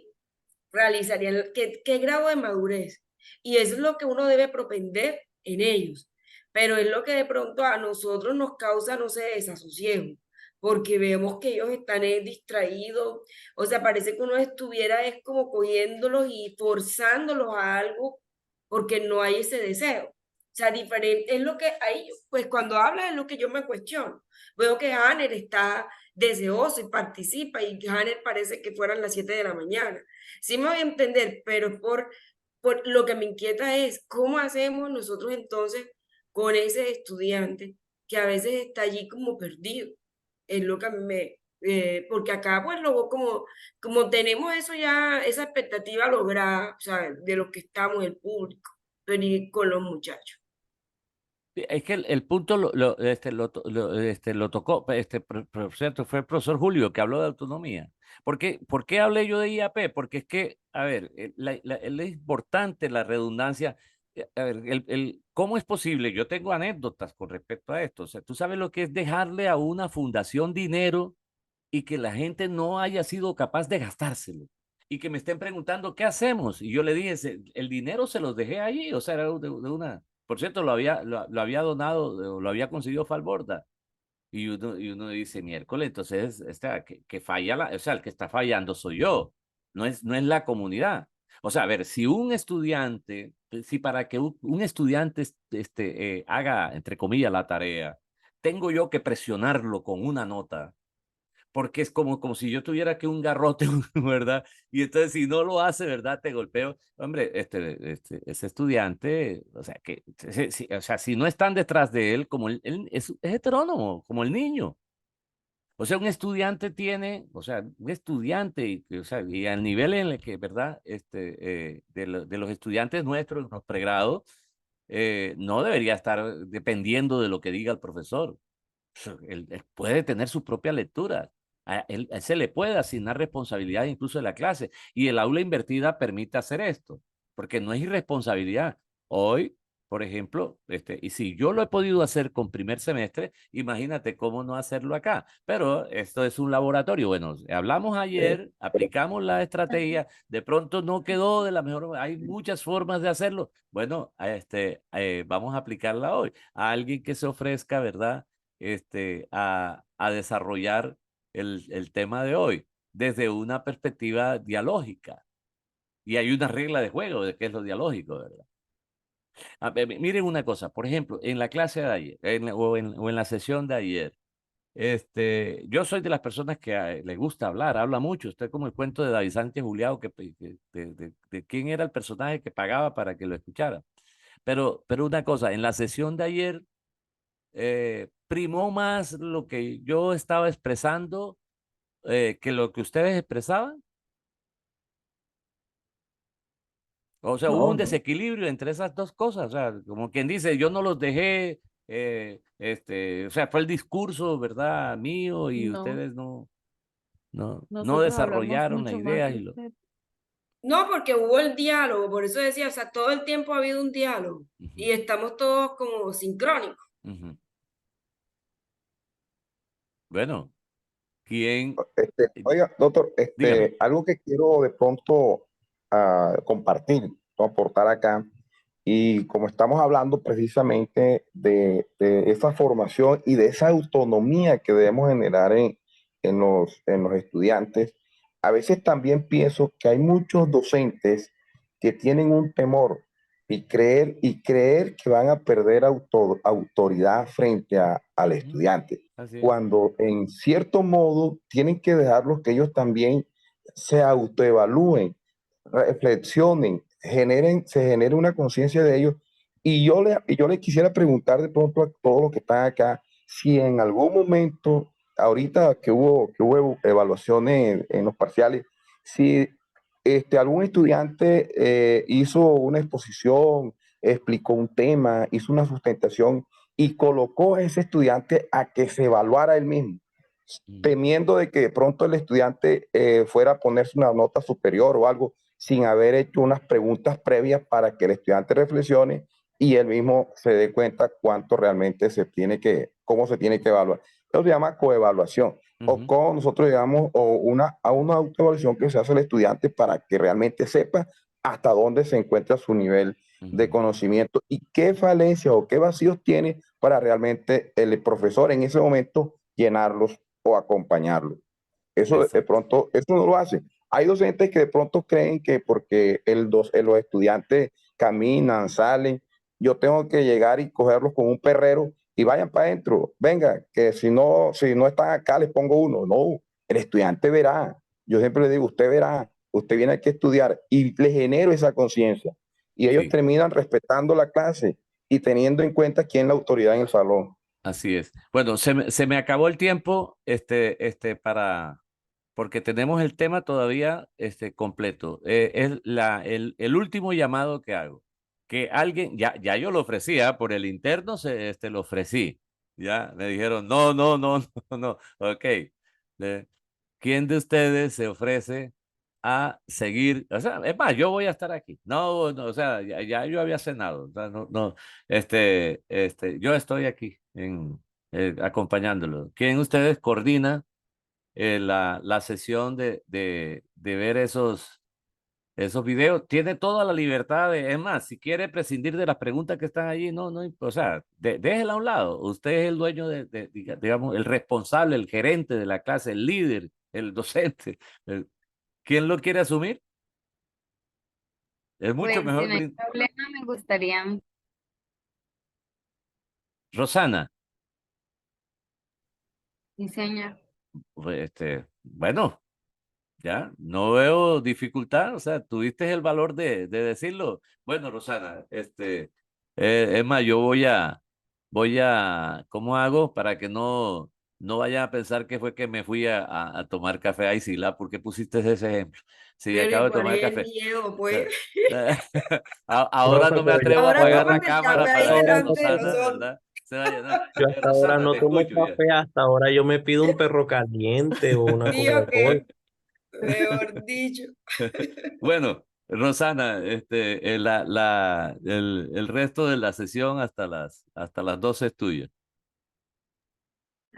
realizarían, ¿qué grado de madurez? Y eso es lo que uno debe propender en ellos, pero es lo que de pronto a nosotros nos causa, no sé, desasosiego, porque vemos que ellos están distraídos, o sea, parece que uno estuviera es como cogiéndolos y forzándolos a algo porque no hay ese deseo. O sea, diferente es lo que hay, pues cuando habla es lo que yo me cuestiono. Veo que Hanner está deseoso y participa y Hanner parece que fueran las 7 de la mañana. Sí me voy a entender, pero por lo que me inquieta es cómo hacemos nosotros entonces con ese estudiante que a veces está allí como perdido. Es lo que porque acá pues luego como tenemos eso ya, esa expectativa lograda, o sea, de lo que estamos, el público, venir con los muchachos.
Es que el punto lo tocó, por cierto, fue el profesor Julio que habló de autonomía. ¿Por qué hablé yo de IAP? Porque es que, a ver, es importante la redundancia. A ver, ¿cómo es posible? Yo tengo anécdotas con respecto a esto. O sea, tú sabes lo que es dejarle a una fundación dinero y que la gente no haya sido capaz de gastárselo. Y que me estén preguntando, ¿qué hacemos? Y yo le dije, el dinero se los dejé allí, o sea, era de una... Por cierto, lo había donado, lo había conseguido Falborda. Y uno dice, miércoles, entonces, que falla o sea, el que está fallando soy yo, no es la comunidad. O sea, a ver, si un estudiante, si para que un estudiante haga, entre comillas, la tarea, tengo yo que presionarlo con una nota, porque es como si yo tuviera que un garrote, ¿verdad? Y entonces si no lo hace, ¿verdad? Te golpeo. Hombre, ese estudiante, o sea, o sea, si no están detrás de él, como él es heterónomo, como el niño. O sea, un estudiante tiene, o sea, un estudiante, o sea, y al nivel en el que, ¿verdad? De los estudiantes nuestros, los pregrados, no debería estar dependiendo de lo que diga el profesor. Él puede tener su propia lectura. A él se le puede asignar responsabilidad incluso de la clase. Y el aula invertida permite hacer esto, porque no es irresponsabilidad. Hoy, por ejemplo, y si yo lo he podido hacer con primer semestre, imagínate cómo no hacerlo acá. Pero esto es un laboratorio. Bueno, hablamos ayer, aplicamos la estrategia, de pronto no quedó de la mejor. Hay muchas formas de hacerlo. Bueno, vamos a aplicarla hoy. A alguien que se ofrezca, ¿verdad? A desarrollar el tema de hoy desde una perspectiva dialógica. Y hay una regla de juego de qué es lo dialógico, ¿verdad? Miren una cosa, por ejemplo, en la clase de ayer, o en la sesión de ayer, yo soy de las personas que le gusta hablar, habla mucho. Estoy como el cuento de David Sánchez Juliao, de quién era el personaje que pagaba para que lo escuchara. Pero una cosa, en la sesión de ayer, primó más lo que yo estaba expresando que lo que ustedes expresaban. O sea, hubo
No,
un
no.
desequilibrio entre esas dos cosas. O sea, como quien dice, yo no los dejé, o sea, fue el discurso, ¿verdad? Mío y
No,
ustedes no
nosotros hablamos
desarrollaron la
mucho más
idea
que
y lo...
usted.
No, porque hubo el diálogo, por eso decía, o sea, todo el tiempo ha habido un diálogo
Ujú,
y estamos todos como sincrónicos.
ujú. Bueno, ¿quién?
Oiga, doctor,
Dígame.
algo que quiero de pronto compartir, o aportar acá, y como estamos hablando precisamente de esa formación y de esa autonomía que debemos generar en los estudiantes, a veces también pienso que hay muchos docentes que tienen un temor y creer que van a perder autoridad frente al
Ujú,
estudiante,
así es.
cuando en cierto modo tienen que dejarlos que ellos también se autoevalúen, reflexionen, se genere una conciencia de ellos. Y yo le quisiera preguntar de pronto a todos los que están acá, si en algún momento, ahorita que hubo evaluaciones en los parciales, si algún estudiante hizo una exposición, explicó un tema, hizo una sustentación y colocó a ese estudiante a que se evaluara él mismo,
Ujú,
temiendo de que de pronto el estudiante fuera a ponerse una nota superior o algo sin haber hecho unas preguntas previas para que el estudiante reflexione y él mismo se dé cuenta cuánto realmente cómo se tiene que evaluar. Eso se llama coevaluación. O
ujú,
como nosotros llamamos a una autoevaluación que se hace al estudiante para que realmente sepa hasta dónde se encuentra su nivel de
ujú.
conocimiento y qué falencias o qué vacíos tiene para realmente el profesor en ese momento llenarlos o acompañarlo. Eso de
Exacto.
pronto, eso no lo hace. Hay docentes que de pronto creen que porque los estudiantes caminan, salen, yo tengo que llegar y cogerlos con un perrero y vayan para adentro. Venga, que si no están acá, les pongo uno. No, el estudiante verá. Yo siempre le digo, usted verá, usted viene aquí a estudiar y le genero esa conciencia. Y ellos
Sí.
terminan respetando la clase y teniendo en cuenta quién es la autoridad en el salón.
Así es. Bueno, se me acabó el tiempo, porque tenemos el tema todavía, completo. Es el último llamado que hago. que alguien, ya yo lo ofrecía, por el interno lo ofrecí. Ya me dijeron, no, no, no, no, no. Ok. ¿Quién de ustedes se ofrece a seguir? O sea, es más, yo voy a estar aquí. No, no, o sea, ya yo había cenado. O sea, no, no, yo estoy aquí acompañándolo. ¿Quién de ustedes coordina la sesión de ver esos videos? Tiene toda la libertad es más, si quiere prescindir de las preguntas que están allí, no, no, o sea, déjela a un lado. Usted es el dueño digamos, el responsable, el gerente de la clase, el líder, el docente. ¿Quién lo quiere asumir? Es mucho
Pues si
mejor.
no hay problema, me gustaría.
Rosana,
Sí, señor.
bueno, ya, no veo dificultad, o sea, tuviste el valor de decirlo. Bueno, Rosana, es más, yo ¿cómo hago para que no vayan a pensar que fue que me fui a tomar café a Isila? ¿Por qué pusiste ese ejemplo? Sí,
Pero
acabo
¿y
de
cuál
tomar
es el
café.
miedo, pues?
Ahora
Profe,
no me
pero yo
atrevo a
hasta
Ahora
apagar
ahora,
la
tómate el
cámara
café
hasta
ahí
para que
ahora no
delante de
pido,
Rosana,
nosotros.
¿verdad? Se vaya, no.
yo hasta ahora
Rosana,
no
te
tomo
escucho ya.
café, hasta ahora yo me pido un perro caliente o una
Sí, o
Coca-Cola.
qué, mejor dicho.
Bueno, Rosana, el resto de la sesión hasta las 12 es tuya.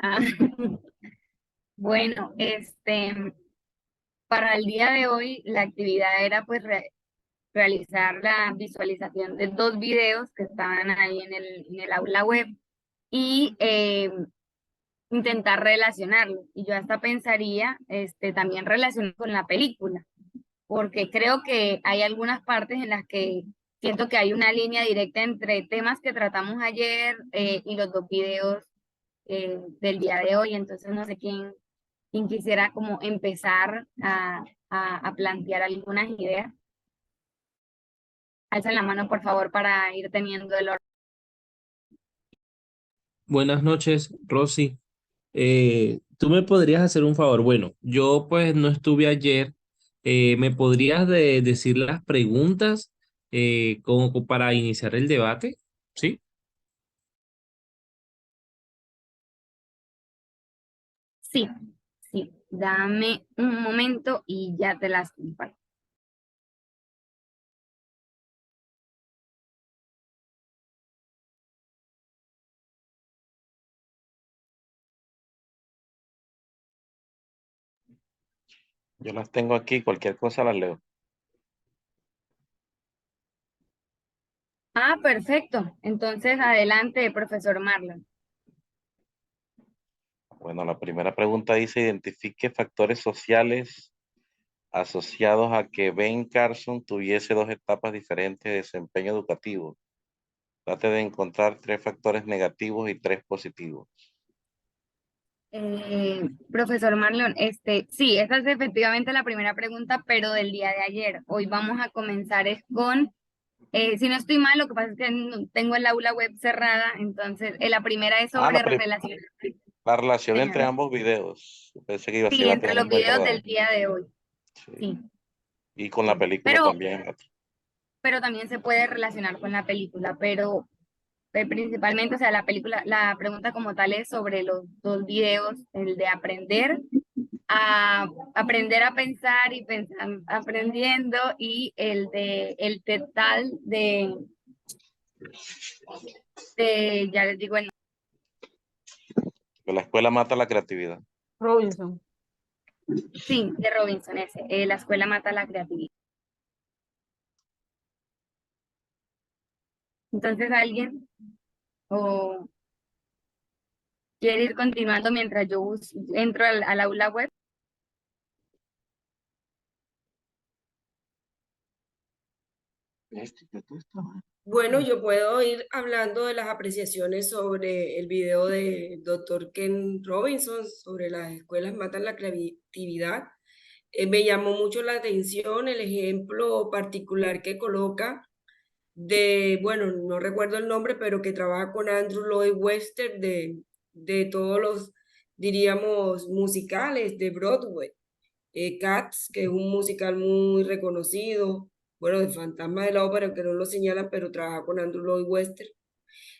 Ah, bueno, para el día de hoy la actividad era pues realizar la visualización de 2 videos que estaban ahí en el aula web y intentar relacionarlo. Y yo hasta pensaría también relacionar con la película, porque creo que hay algunas partes en las que siento que hay una línea directa entre temas que tratamos ayer y los 2 videos del día de hoy. Entonces no sé quién quisiera como empezar a plantear algunas ideas. Alzan la mano, por favor, para ir teniendo el orden.
Buenas noches, Rosy. ¿Tú me podrías hacer un favor? Bueno, yo pues no estuve ayer. ¿Me podrías decir las preguntas como para iniciar el debate? ¿Sí?
Sí, sí, dame un momento y ya te las comparto.
Yo las tengo aquí, cualquier cosa las leo.
Ah, perfecto. Entonces, adelante, profesor Marlon.
Bueno, la primera pregunta dice, identifique factores sociales asociados a que Ben Carson tuviese 2 etapas diferentes de desempeño educativo. Trate de encontrar 3 factores negativos y 3 positivos.
Profesor Marlon, sí, esa es efectivamente la primera pregunta, pero del día de ayer. Hoy vamos a comenzar con, si no estoy mal, lo que pasa es que tengo el aula web cerrada, entonces la primera es
Ah,
sobre relación.
la relación entre
Señor.
ambos videos. Pensé que
Sí,
iba a
entre
tener
los
en cuenta
videos del día de hoy, sí,
y con la
sí.
película también.
Pero también se puede relacionar con la película, pero principalmente, o sea, la película, la pregunta como tal es sobre los 2 videos, el de aprender a pensar y pensar aprendiendo, y el de el TED ya les digo
Que la escuela mata la creatividad.
Robinson.
sí, de Robinson, la escuela mata la creatividad. Entonces, ¿alguien o quiere ir continuando mientras yo entro al aula web?
Bueno, yo puedo ir hablando de las apreciaciones sobre el video del doctor Ken Robinson sobre las escuelas matan la creatividad. Me llamó mucho la atención el ejemplo particular que coloca bueno, no recuerdo el nombre, pero que trabaja con Andrew Lloyd Webster de todos los, diríamos, musicales de Broadway. Cats, que es un musical muy reconocido. bueno, de Fantasma de la Ópera, que no lo señalan, pero trabaja con Andrew Lloyd Webster.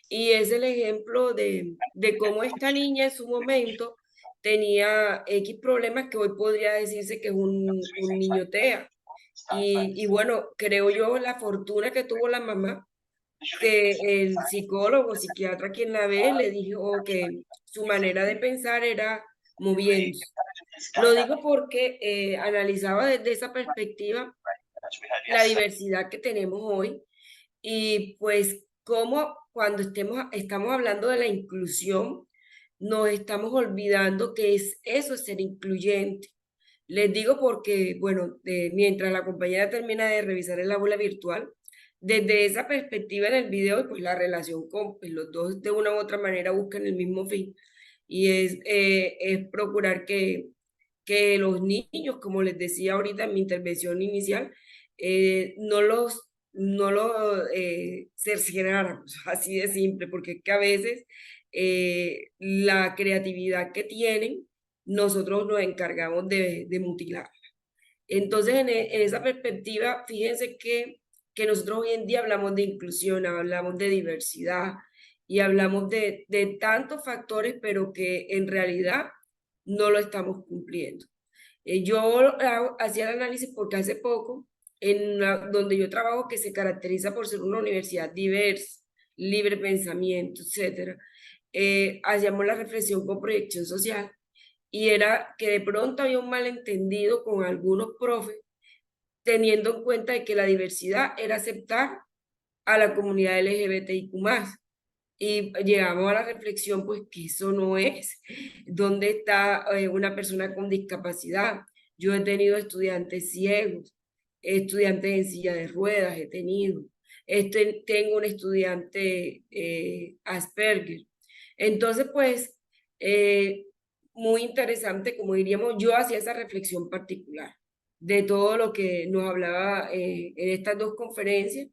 Y es el ejemplo de cómo esta niña en su momento tenía X problemas que hoy podría decirse que es un niño TEA. Y bueno, creo yo la fortuna que tuvo la mamá, que el psicólogo, psiquiatra quien la ve, le dijo que su manera de pensar era moviéndose. Lo digo porque analizaba desde esa perspectiva la diversidad que tenemos hoy y pues cómo cuando estamos hablando de la inclusión, nos estamos olvidando que eso es ser incluyente. Les digo porque, bueno, mientras la compañera termina de revisar el aula virtual, desde esa perspectiva en el video, pues la relación con pues, los dos de una u otra manera buscan el mismo fin y es procurar que los niños, como les decía ahorita en mi intervención inicial, no los cercioráramos, así de simple, porque es que a veces la creatividad que tienen, nosotros nos encargamos de mutilarla. Entonces, en esa perspectiva, fíjense que nosotros hoy en día hablamos de inclusión, hablamos de diversidad y hablamos de tantos factores, pero que en realidad no lo estamos cumpliendo. Yo hacía el análisis porque hace poco, donde yo trabajo, que se caracteriza por ser una universidad diversa, libre pensamiento, etcétera, hacíamos la reflexión con proyección social y era que de pronto había un malentendido con algunos profes, teniendo en cuenta de que la diversidad era aceptar a la comunidad LGBTIQ+. Y llegamos a la reflexión, pues, que eso no es. ¿Dónde está una persona con discapacidad? Yo he tenido estudiantes ciegos, estudiantes en silla de ruedas, he tenido. Tengo un estudiante Asperger. Entonces, pues, muy interesante, como diríamos, yo hacía esa reflexión particular de todo lo que nos hablaba en estas dos conferencias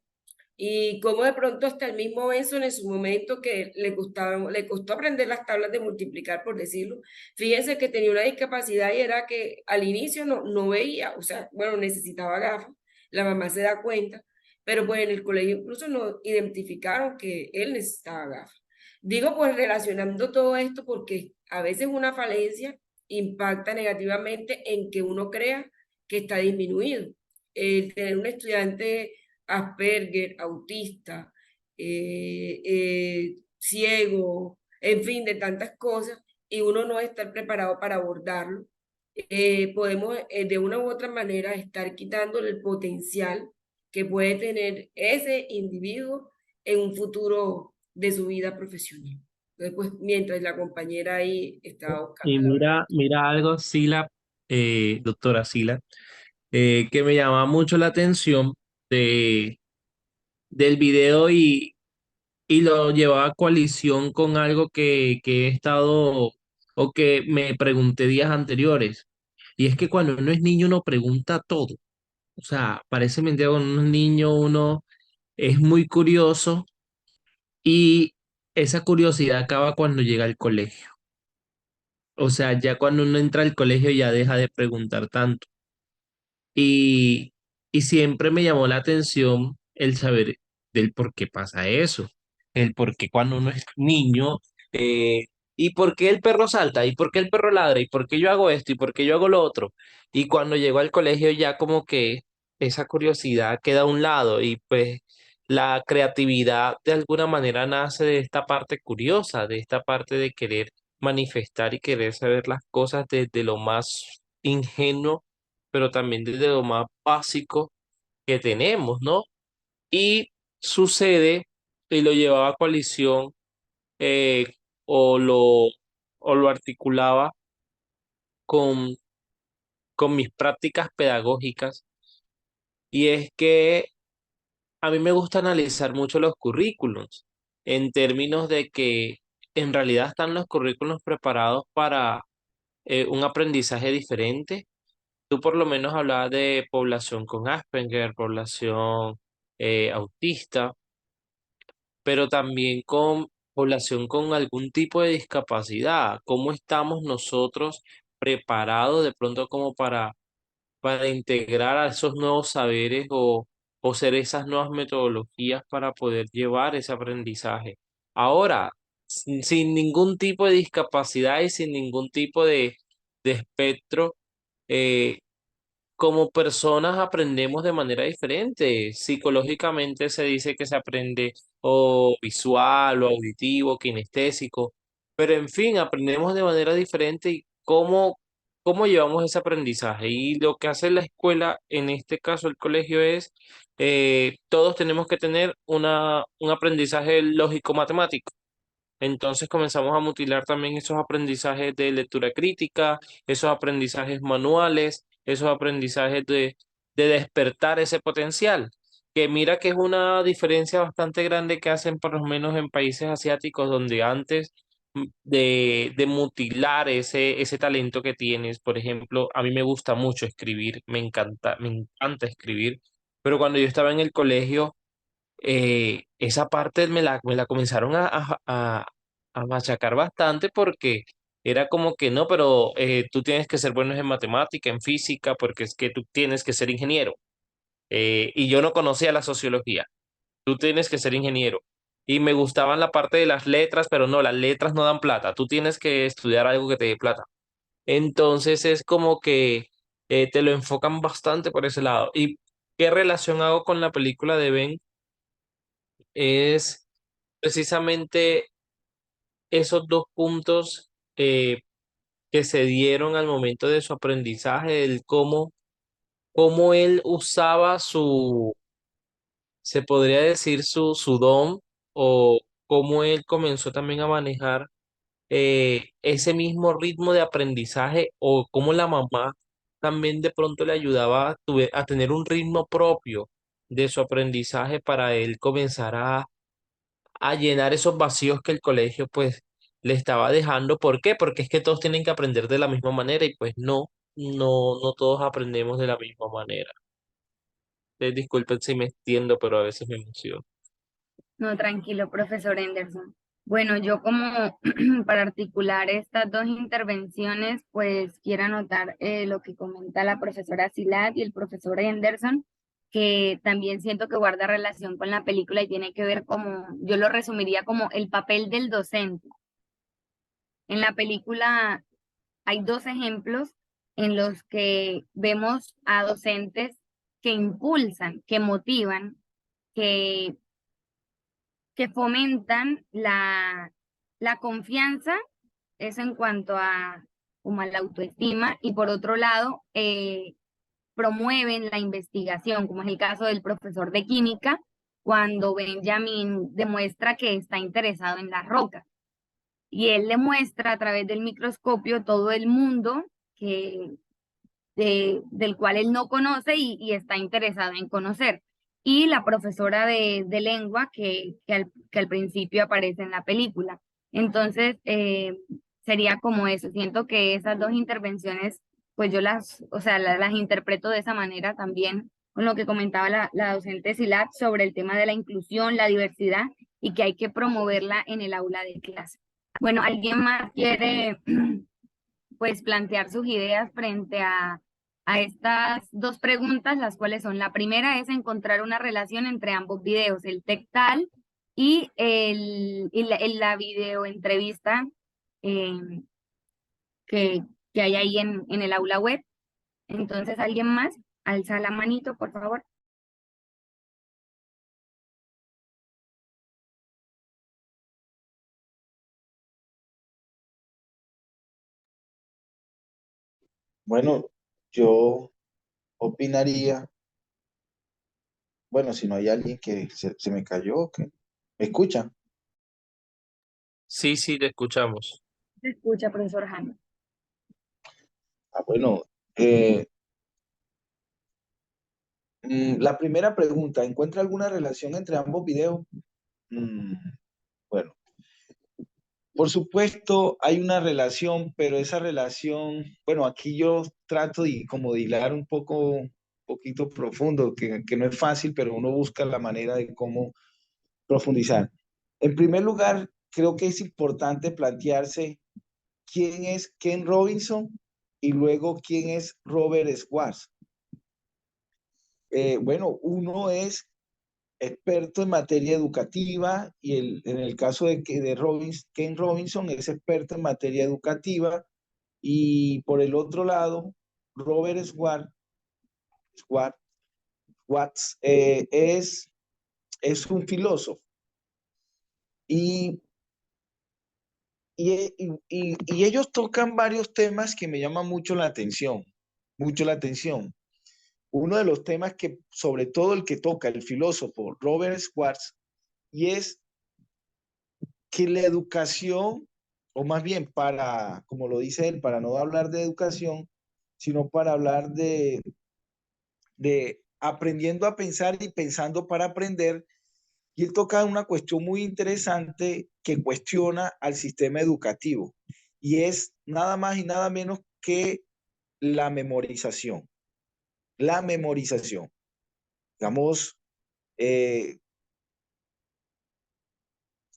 y cómo de pronto hasta el mismo Benson en su momento que le costó aprender las tablas de multiplicar, por decirlo. Fíjense que tenía una discapacidad y era que al inicio no veía, o sea, bueno, necesitaba gafas, la mamá se da cuenta, pero pues en el colegio incluso no identificaron que él necesitaba gafas. Digo pues relacionando todo esto porque a veces una falencia impacta negativamente en que uno crea que está disminuido. El tener un estudiante Asperger, autista, ciego, en fin, de tantas cosas, y uno no estar preparado para abordarlo, podemos de una u otra manera estar quitándole el potencial que puede tener ese individuo en un futuro de su vida profesional. Entonces, pues, mientras la compañera ahí estaba buscando
Y
la verdad.
mira algo, Sila, doctora Sila, que me llama mucho la atención del video y lo llevaba a coalición con algo que he estado o que me pregunté días anteriores. Y es que cuando uno es niño uno pregunta todo. O sea, parece mentira, cuando uno es niño uno es muy curioso y esa curiosidad acaba cuando llega al colegio. O sea, ya cuando uno entra al colegio ya deja de preguntar tanto. Y, y siempre me llamó la atención el saber del por qué pasa eso, el por qué cuando uno es niño, eh, y por qué el perro salta, y por qué el perro ladra, y por qué yo hago esto, y por qué yo hago lo otro. Y cuando llego al colegio ya como que esa curiosidad queda a un lado y pues la creatividad de alguna manera nace de esta parte curiosa, de esta parte de querer manifestar y querer saber las cosas desde lo más ingenuo pero también desde lo más básico que tenemos, ¿no? Y sucede, y lo llevaba a coalición, eh, o lo articulaba con, con mis prácticas pedagógicas, y es que a mí me gusta analizar mucho los currículums, en términos de que en realidad están los currículums preparados para un aprendizaje diferente. Tú por lo menos hablabas de población con Asperger, población autista, pero también con población con algún tipo de discapacidad. ¿Cómo estamos nosotros preparados de pronto como para integrar a esos nuevos saberes o ser esas nuevas metodologías para poder llevar ese aprendizaje. Ahora, sin ningún tipo de discapacidad y sin ningún tipo de espectro, eh, como personas aprendemos de manera diferente. Psicológicamente se dice que se aprende o visual o auditivo, kinestésico, pero en fin, aprendemos de manera diferente y cómo llevamos ese aprendizaje. Y lo que hace la escuela, en este caso el colegio, es todos tenemos que tener un aprendizaje lógico-matemático. Entonces comenzamos a mutilar también esos aprendizajes de lectura crítica, esos aprendizajes manuales, esos aprendizajes de despertar ese potencial. Que mira que es una diferencia bastante grande que hacen por lo menos en países asiáticos donde antes de mutilar ese talento que tienes, por ejemplo, a mí me gusta mucho escribir, me encanta escribir, pero cuando yo estaba en el colegio esa parte me la comenzaron a machacar bastante porque era como que no, pero tú tienes que ser bueno en matemática, en física, porque es que tú tienes que ser ingeniero. Y yo no conocía la sociología. Tú tienes que ser ingeniero. Y me gustaban la parte de las letras, pero no, las letras no dan plata. Tú tienes que estudiar algo que te dé plata. Entonces es como que te lo enfocan bastante por ese lado. ¿Y qué relación hago con la película de Ben? Es precisamente esos dos puntos que se dieron al momento de su aprendizaje, el cómo él usaba se podría decir, su don, o cómo él comenzó también a manejar ese mismo ritmo de aprendizaje, o cómo la mamá también de pronto le ayudaba a tener un ritmo propio de su aprendizaje para él comenzar a llenar esos vacíos que el colegio pues le estaba dejando. ¿Por qué? Porque es que todos tienen que aprender de la misma manera y pues no todos aprendemos de la misma manera. Disculpen si me extiendo, pero a veces me emociono.
No, tranquilo, profesor Henderson. Bueno, yo como para articular estas dos intervenciones, pues quiero anotar lo que comenta la profesora Silat y el profesor Henderson, que también siento que guarda relación con la película y tiene que ver como, yo lo resumiría como el papel del docente. En la película hay dos ejemplos en los que vemos a docentes que impulsan, que motivan, que que fomentan la confianza, eso en cuanto a, como a la autoestima, y por otro lado, promueven la investigación, como es el caso del profesor de química, cuando Benjamin demuestra que está interesado en las rocas. Y él le muestra a través del microscopio todo el mundo del cual él no conoce y está interesado en conocer. Y la profesora de lengua que al principio aparece en la película. Entonces, sería como eso. Siento que esas dos intervenciones, pues yo o sea, las interpreto de esa manera también, con lo que comentaba la docente Silat sobre el tema de la inclusión, la diversidad, y que hay que promoverla en el aula de clase. Bueno, ¿alguien más quiere pues plantear sus ideas frente a estas dos preguntas, las cuales son: la primera es encontrar una relación entre ambos videos, el tectal y la videoentrevista eh, que hay ahí en el aula web? Entonces, ¿alguien más? Alza la manito, por favor.
Bueno, yo opinaría, bueno, si no hay alguien que se me cayó, que me escucha.
Sí, sí, te escuchamos.
Se escucha, profesor Jaime.
Bueno, la primera pregunta, ¿encuentra alguna relación entre ambos videos? Bueno, por supuesto hay una relación, pero esa relación, bueno, aquí yo trato de como de hilar un poquito profundo, que no es fácil, pero uno busca la manera de cómo profundizar. En primer lugar, creo que es importante plantearse quién es Ken Robinson y luego quién es Robert Schwartz. bueno, uno es experto en materia educativa y en el caso de Ken Robinson es experto en materia educativa y por el otro lado, Robert Watts es un filósofo y, y ellos tocan varios temas que me llaman mucho la atención, mucho la atención. Uno de los temas que, sobre todo el que toca el filósofo Robert Schwartz, y es que la educación, o más bien para, como lo dice él, para no hablar de educación, sino para hablar de aprendiendo a pensar y pensando para aprender, y él toca una cuestión muy interesante que cuestiona al sistema educativo, y es nada más y nada menos que la memorización. La memorización. Digamos,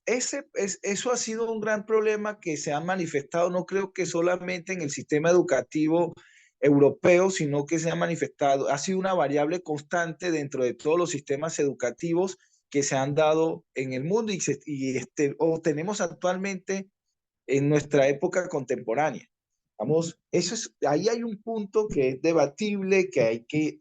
eso ha sido un gran problema que se ha manifestado, no creo que solamente en el sistema educativo europeo, sino que se ha manifestado, ha sido una variable constante dentro de todos los sistemas educativos que se han dado en el mundo o tenemos actualmente en nuestra época contemporánea. Vamos, ahí hay un punto que es debatible,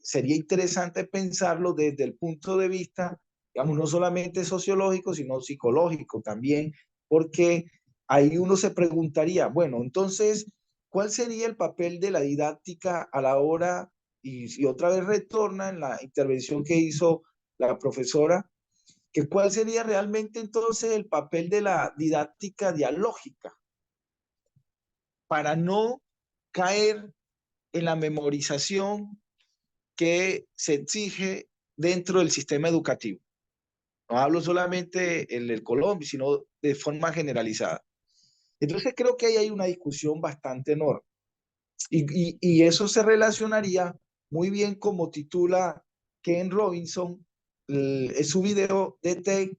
sería interesante pensarlo desde el punto de vista, digamos, no solamente sociológico, sino psicológico también, porque ahí uno se preguntaría, bueno, entonces, ¿cuál sería el papel de la didáctica a la hora, y otra vez retorna en la intervención que hizo la profesora, que cuál sería realmente entonces el papel de la didáctica dialógica? Para no caer en la memorización que se exige dentro del sistema educativo. No hablo solamente en el Colombia, sino de forma generalizada. Entonces creo que ahí hay una discusión bastante enorme. Y eso se relacionaría muy bien como titula Ken Robinson en su video de TED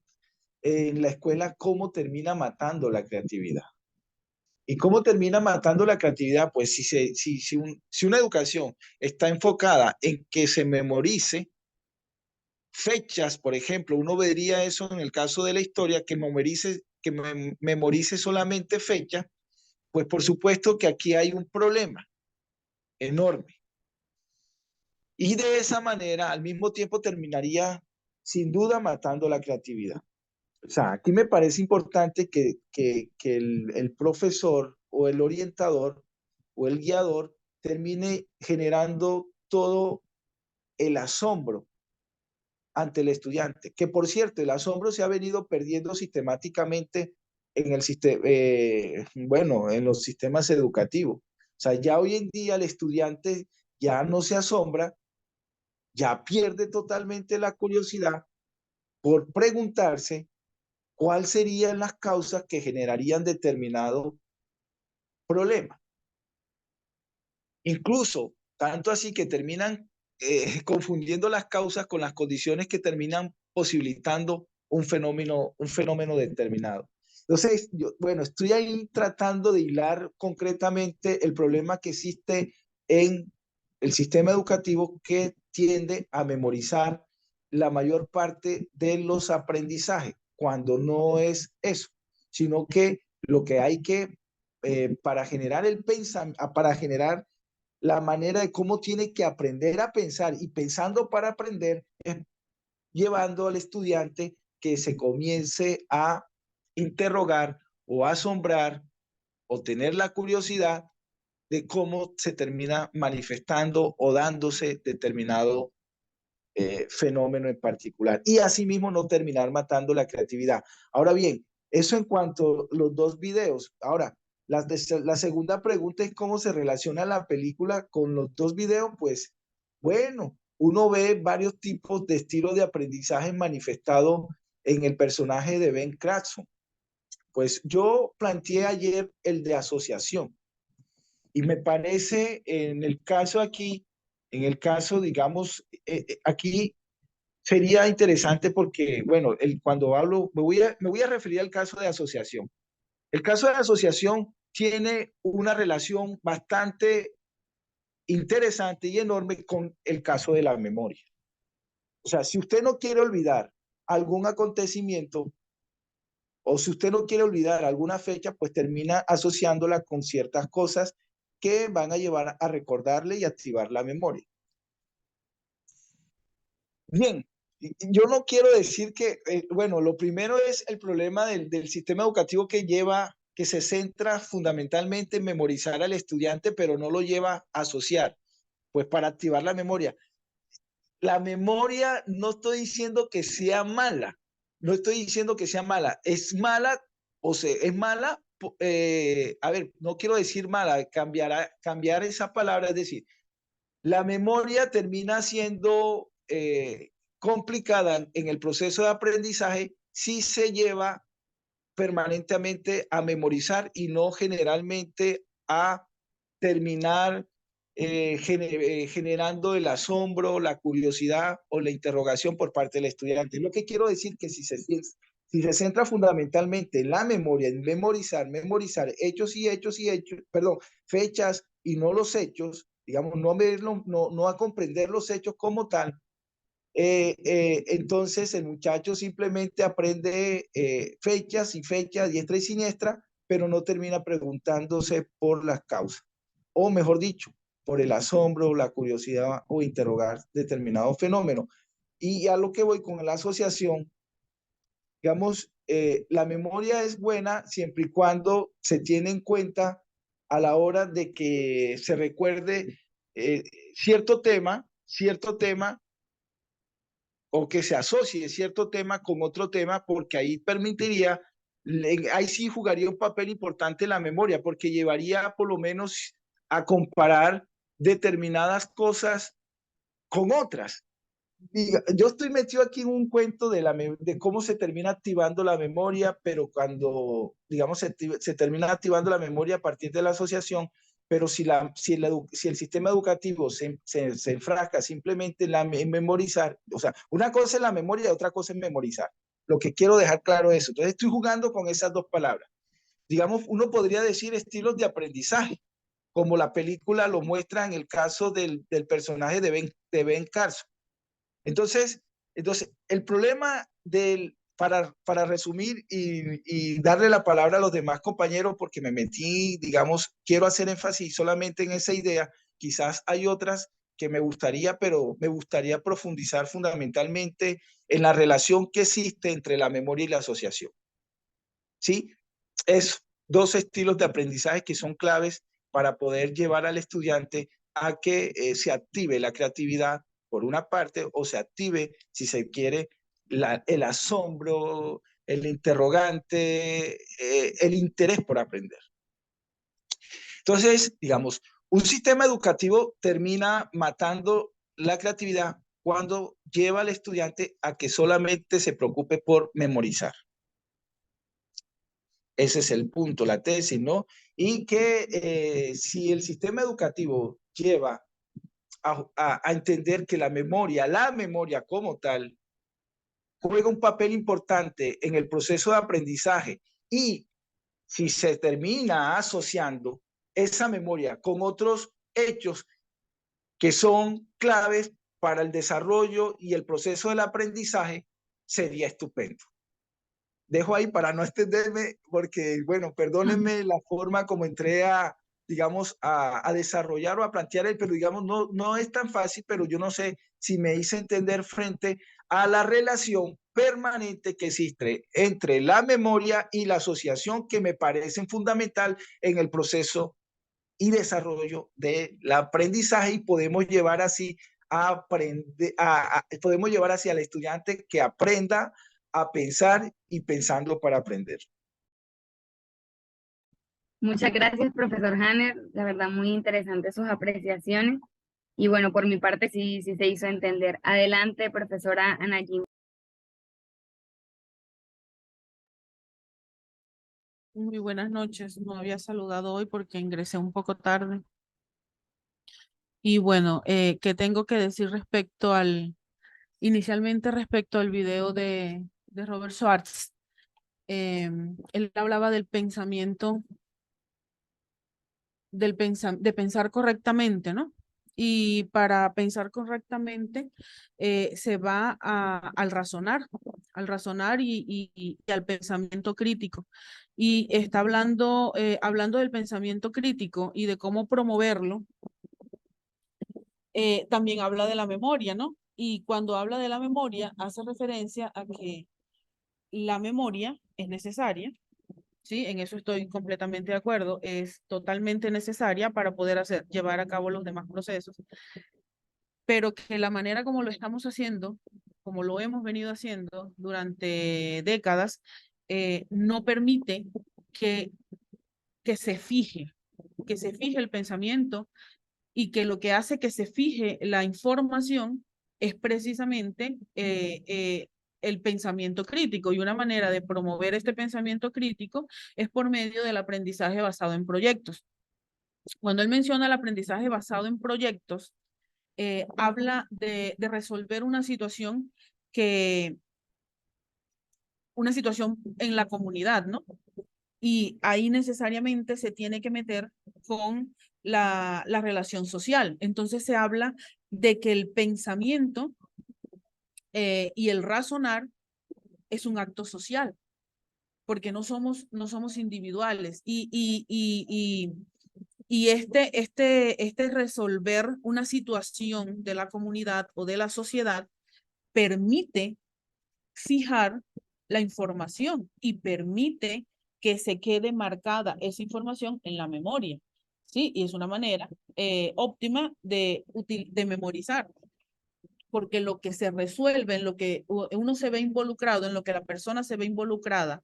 en la escuela, cómo termina matando la creatividad. ¿Y cómo termina matando la creatividad? Pues si una educación está enfocada en que se memorice fechas, por ejemplo, uno vería eso en el caso de la historia, que memorice solamente fechas, pues por supuesto que aquí hay un problema enorme. Y de esa manera, al mismo tiempo, terminaría sin duda matando la creatividad. O sea, aquí me parece importante que el profesor o el orientador o el guiador termine generando todo el asombro ante el estudiante, que por cierto, el asombro se ha venido perdiendo sistemáticamente en en los sistemas educativos. O sea, ya hoy en día el estudiante ya no se asombra, ya pierde totalmente la curiosidad por preguntarse cuáles serían las causas que generarían determinado problema. Incluso, tanto así que terminan confundiendo las causas con las condiciones que terminan posibilitando un fenómeno determinado. Entonces, bueno, estoy ahí tratando de hilar concretamente el problema que existe en el sistema educativo, que tiende a memorizar la mayor parte de los aprendizajes, cuando no es eso, sino que lo que hay que, para generar para generar la manera de cómo tiene que aprender a pensar, y pensando para aprender, es llevando al estudiante que se comience a interrogar o asombrar o tener la curiosidad de cómo se termina manifestando o dándose determinado fenómeno en particular, y asimismo no terminar matando la creatividad. Ahora bien, eso en cuanto a los dos videos. Ahora, la segunda pregunta es cómo se relaciona la película con los dos videos. Pues bueno, uno ve varios tipos de estilos de aprendizaje manifestados en el personaje de Ben Cranston. Pues yo planteé ayer el de asociación, y me parece en el caso aquí, digamos, aquí sería interesante porque, bueno, cuando hablo, me voy a referir al caso de asociación. El caso de asociación tiene una relación bastante interesante y enorme con el caso de la memoria. O sea, si usted no quiere olvidar algún acontecimiento o si usted no quiere olvidar alguna fecha, pues termina asociándola con ciertas cosas que van a llevar a recordarle y activar la memoria. Bien, yo no quiero decir que, bueno, lo primero es el problema del sistema educativo que se centra fundamentalmente en memorizar al estudiante, pero no lo lleva a asociar, pues para activar la memoria. La memoria no estoy diciendo que sea mala, no estoy diciendo que sea mala, es mala, o sea, es mala, a ver, no quiero decir mala, cambiar esa palabra, es decir, la memoria termina siendo complicada en el proceso de aprendizaje si se lleva permanentemente a memorizar y no generalmente a terminar generando el asombro, la curiosidad o la interrogación por parte del estudiante. Lo que quiero decir que si se centra fundamentalmente en la memoria, en memorizar hechos y hechos y hechos, perdón, fechas y no los hechos, digamos, no a comprender los hechos como tal, entonces el muchacho simplemente aprende fechas y fechas, diestra y siniestra, pero no termina preguntándose por las causas. O mejor dicho, por el asombro, la curiosidad o interrogar determinado fenómeno. Y a lo que voy con la asociación, digamos, la memoria es buena siempre y cuando se tiene en cuenta a la hora de que se recuerde cierto tema, o que se asocie cierto tema con otro tema, porque ahí permitiría, ahí sí jugaría un papel importante la memoria, porque llevaría por lo menos a comparar determinadas cosas con otras. Yo estoy metido aquí en un cuento de cómo se termina activando la memoria, pero cuando, digamos, se termina activando la memoria a partir de la asociación, pero si el sistema educativo se enfrasca simplemente en memorizar, o sea, una cosa es la memoria y otra cosa es memorizar. Lo que quiero dejar claro es eso. Entonces estoy jugando con esas dos palabras. Digamos, uno podría decir estilos de aprendizaje, como la película lo muestra en el caso del personaje de Ben Carson. Entonces, el problema para resumir y darle la palabra a los demás compañeros, porque me metí, digamos, quiero hacer énfasis solamente en esa idea, quizás hay otras que me gustaría, pero me gustaría profundizar fundamentalmente en la relación que existe entre la memoria y la asociación. ¿Sí? Es dos estilos de aprendizaje que son claves para poder llevar al estudiante a que se active la creatividad por una parte o se active, si se quiere, el asombro, el interrogante, el interés por aprender. Entonces, digamos, un sistema educativo termina matando la creatividad cuando lleva al estudiante a que solamente se preocupe por memorizar. Ese es el punto, la tesis, ¿no? Y que si el sistema educativo lleva a entender que la memoria como tal, juega un papel importante en el proceso de aprendizaje y si se termina asociando esa memoria con otros hechos que son claves para el desarrollo y el proceso del aprendizaje, sería estupendo. Dejo ahí para no extenderme, porque, bueno, perdónenme la forma como entré digamos, a desarrollar o a plantear, pero digamos, no es tan fácil, pero yo no sé si me hice entender frente a la relación permanente que existe entre la memoria y la asociación que me parecen fundamental en el proceso y desarrollo del aprendizaje y podemos llevar así podemos llevar hacia el estudiante que aprenda a pensar y pensando para aprender.
Muchas gracias, profesor Hanner. La verdad, muy interesante sus apreciaciones. Y bueno, por mi parte sí se hizo entender. Adelante, profesora Ana Jimmy.
Muy buenas noches. No había saludado hoy porque ingresé un poco tarde. Y bueno, ¿qué tengo que decir inicialmente respecto al video de Robert Schwartz? Él hablaba del pensamiento, de pensar correctamente, ¿no? Y para pensar correctamente, se va al razonar y al pensamiento crítico. Y está hablando del pensamiento crítico y de cómo promoverlo, también habla de la memoria, ¿no? Y cuando habla de la memoria, hace referencia a que la memoria es necesaria, ¿sí? En eso estoy completamente de acuerdo, es totalmente necesaria para poder llevar a cabo los demás procesos, pero que la manera como lo estamos haciendo, como lo hemos venido haciendo durante décadas, no permite que, que se fije, que se fije el pensamiento, y que lo que hace que se fije la información es precisamente el pensamiento crítico. Y una manera de promover este pensamiento crítico es por medio del aprendizaje basado en proyectos. Cuando él menciona el aprendizaje basado en proyectos, habla de resolver una situación en la comunidad, ¿no? Y ahí necesariamente se tiene que meter con la relación social. Entonces se habla de que el pensamiento y el razonar es un acto social, porque no somos individuales. Y este resolver una situación de la comunidad o de la sociedad permite fijar la información y permite que se quede marcada esa información en la memoria, ¿sí? Y es una manera óptima de memorizar, porque lo que se resuelve, en lo que uno se ve involucrado, en lo que la persona se ve involucrada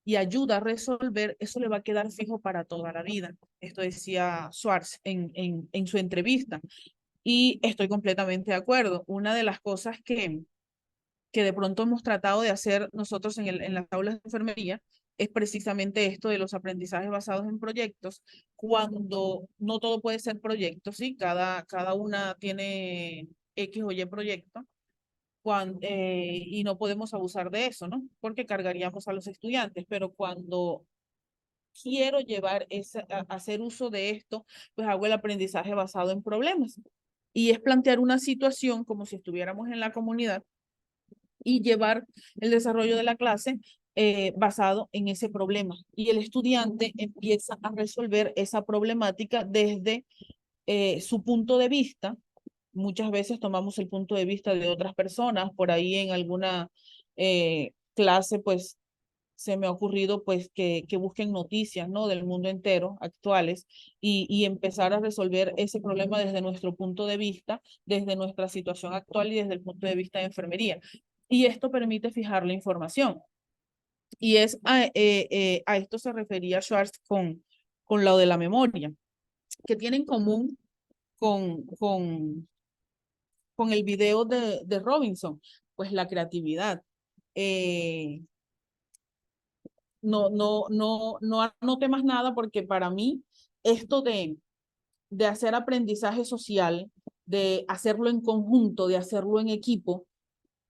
y ayuda a resolver, eso le va a quedar fijo para toda la vida. Esto decía Schwartz en su entrevista. Y estoy completamente de acuerdo. Una de las cosas que de pronto hemos tratado de hacer nosotros en las aulas de enfermería es precisamente esto de los aprendizajes basados en proyectos, cuando no todo puede ser proyecto, ¿sí? Cada una tiene X o Y proyecto, y no podemos abusar de eso, ¿no? Porque cargaríamos a los estudiantes, pero cuando quiero hacer uso de esto, pues hago el aprendizaje basado en problemas. Y es plantear una situación como si estuviéramos en la comunidad y llevar el desarrollo de la clase basado en ese problema. Y el estudiante empieza a resolver esa problemática desde su punto de vista. Muchas veces tomamos el punto de vista de otras personas. Por ahí en alguna clase, pues, se me ha ocurrido pues que busquen noticias, ¿no? Del mundo entero, actuales, y empezar a resolver ese problema desde nuestro punto de vista, desde nuestra situación actual y desde el punto de vista de enfermería. Y esto permite fijar la información. Y a esto se refería Schwartz con lo de la memoria, que tiene en común con el video de Robinson, pues la creatividad. No anote más nada, porque para mí esto de hacer aprendizaje social, de hacerlo en conjunto, de hacerlo en equipo,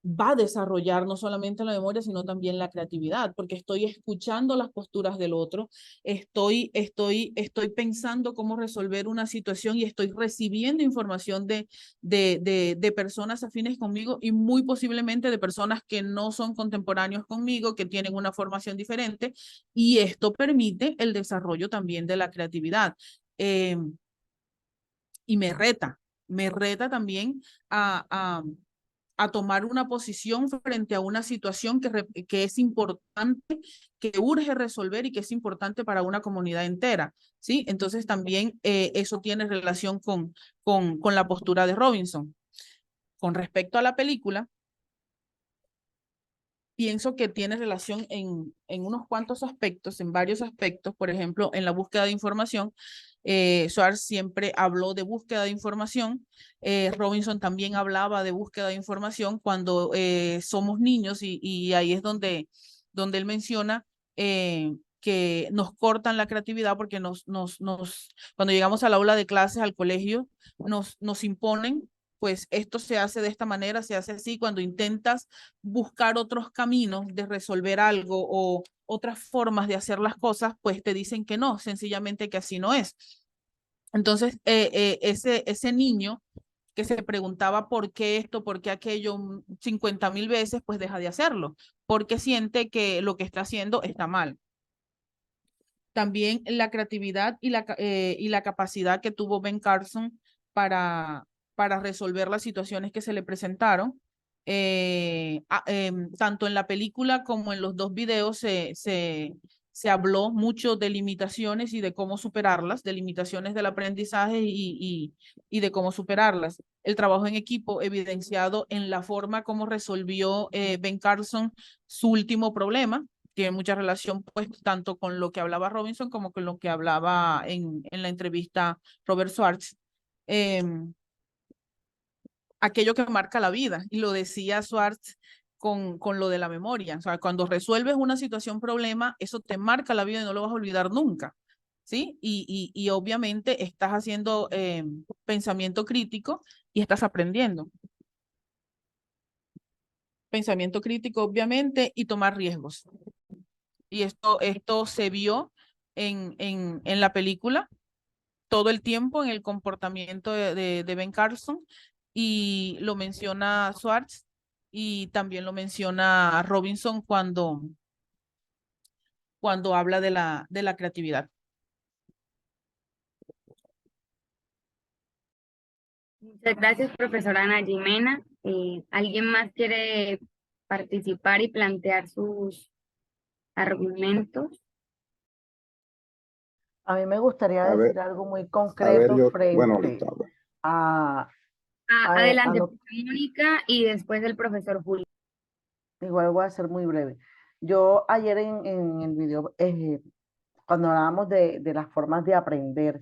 va a desarrollar no solamente la memoria, sino también la creatividad, porque estoy escuchando las posturas del otro, estoy pensando cómo resolver una situación y estoy recibiendo información de personas afines conmigo y muy posiblemente de personas que no son contemporáneos conmigo, que tienen una formación diferente, y esto permite el desarrollo también de la creatividad. Y me reta también a tomar una posición frente a una situación que es importante, que urge resolver y que es importante para una comunidad entera, ¿sí? Entonces también eso tiene relación con la postura de Robinson. Con respecto a la película, pienso que tiene relación en unos cuantos aspectos, en varios aspectos. Por ejemplo, en la búsqueda de información, Schwartz siempre habló de búsqueda de información. Robinson también hablaba de búsqueda de información cuando somos niños, y ahí es donde él menciona que nos cortan la creatividad porque cuando llegamos al aula de clases, al colegio, nos imponen, pues esto se hace de esta manera, se hace así. Cuando intentas buscar otros caminos de resolver algo o otras formas de hacer las cosas, pues te dicen que no, sencillamente que así no es. Entonces, ese niño que se preguntaba por qué esto, por qué aquello 50.000 veces, pues deja de hacerlo, porque siente que lo que está haciendo está mal. También la creatividad y la capacidad que tuvo Ben Carson para resolver las situaciones que se le presentaron. Tanto en la película como en los dos videos se habló mucho de limitaciones y de cómo superarlas, de limitaciones del aprendizaje y de cómo superarlas. El trabajo en equipo evidenciado en la forma como resolvió Ben Carson su último problema. Tiene mucha relación, pues, tanto con lo que hablaba Robinson como con lo que hablaba en la entrevista Robert Schwartz. Aquello que marca la vida, y lo decía Schwartz con lo de la memoria. O sea, cuando resuelves una situación, problema, eso te marca la vida y no lo vas a olvidar nunca, ¿sí? Y obviamente estás haciendo pensamiento crítico y estás aprendiendo. Pensamiento crítico, obviamente, y tomar riesgos. Y esto se vio en la película todo el tiempo en el comportamiento de Ben Carson, y lo menciona Schwartz y también lo menciona Robinson cuando habla de la creatividad.
Muchas gracias, profesora Ana Jimena. ¿Alguien más quiere participar y plantear sus argumentos?
A mí me gustaría
A ver,
decir algo muy
a ver,
concreto
bueno,
frente
listo, a ver.
a
Adelante,
lo
Mónica, y después el profesor Julio.
igual voy a ser muy breve. Yo ayer en el video, cuando hablábamos de las formas de aprender,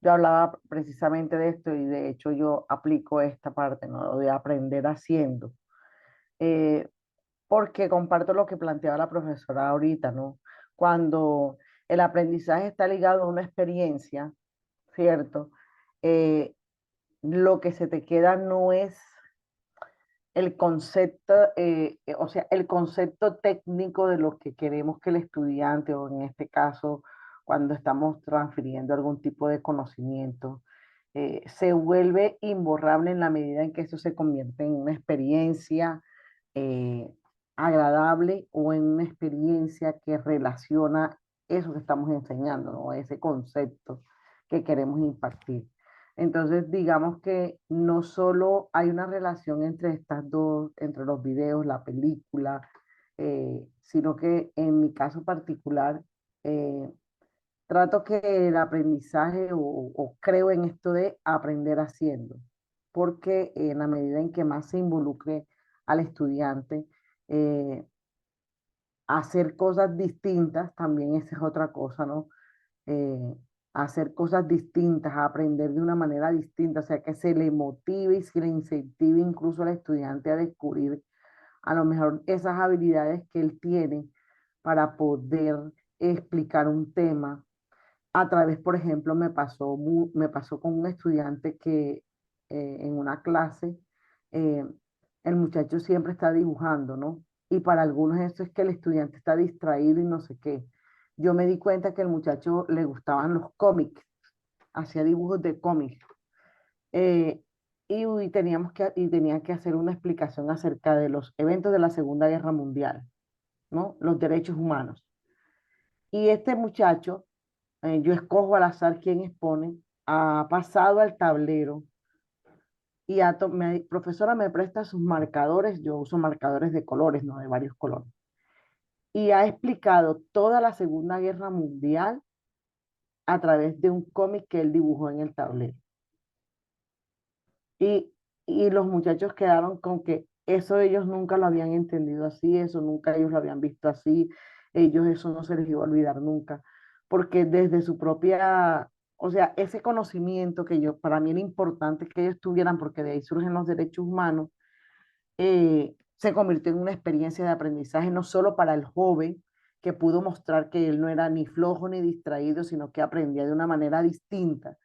yo hablaba precisamente de esto y de hecho yo aplico esta parte, ¿no? De aprender haciendo. Eh, Porque comparto lo que planteaba la profesora ahorita, ¿no? Cuando el aprendizaje está ligado a una experiencia, ¿cierto? Eh, lo que se te queda no es el concepto, o sea, el concepto técnico de lo que queremos que el estudiante, o en este caso, cuando estamos transfiriendo algún tipo de conocimiento, se vuelve imborrable en la medida en que eso se convierte en una experiencia eh, agradable, o en una experiencia que relaciona eso que estamos enseñando, ¿no? Ese concepto que queremos impartir. Entonces, digamos que no solo hay una relación entre estas dos, entre los videos, la película, sino que en mi caso particular, eh, trato que el aprendizaje, o creo en esto de aprender haciendo, porque en la medida en que más se involucre al estudiante, eh, hacer cosas distintas, también esa es otra cosa, ¿no? Hacer cosas distintas, aprender de una manera distinta, o sea, que se le motive y se le incentive incluso al estudiante a descubrir a lo mejor esas habilidades que él tiene para poder explicar un tema. A través, por ejemplo, me pasó con un estudiante que en una clase, eh, el muchacho siempre está dibujando, ¿no? Y para algunos eso es que el estudiante está distraído y no sé qué. Yo me di cuenta que al muchacho le gustaban los cómics, hacía dibujos de cómics. eh, y tenía que hacer una explicación acerca de los eventos de la Segunda Guerra Mundial, ¿no? Los derechos humanos. Y este muchacho, yo escojo al azar quién expone, ha pasado al tablero y profesora, me presta sus marcadores, yo uso marcadores de colores, no de varios colores, y ha explicado toda la Segunda Guerra Mundial a través de un cómic que él dibujó en el tablero. Y, y los muchachos quedaron con que eso ellos nunca lo habían entendido así, eso nunca ellos lo habían visto así, ellos eso no se les iba a olvidar nunca, porque desde su propia, o sea, ese conocimiento que yo, para mí era importante que ellos tuvieran, porque de ahí surgen los derechos humanos, se convirtió en una experiencia de aprendizaje no solo para el joven, que pudo mostrar que él no era ni flojo ni distraído, sino que aprendía de una manera distinta,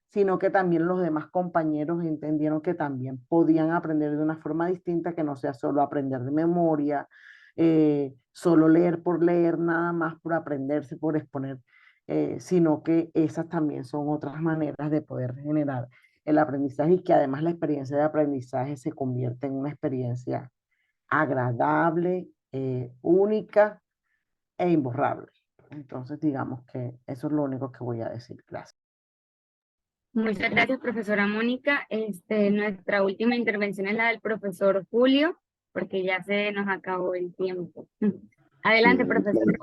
sino que también los demás compañeros entendieron que también podían aprender de una forma distinta, que no sea solo aprender de memoria, solo leer por leer, nada más por aprenderse, por exponer, sino que esas también son otras maneras de poder generar el aprendizaje y que además la experiencia de aprendizaje se convierte en una experiencia agradable, única e imborrable. Entonces, digamos que eso es lo único que voy a decir. Gracias.
Muchas gracias, profesora Mónica. Nuestra última intervención es la del profesor Julio, porque ya se nos acabó el tiempo. Adelante, profesor Julio.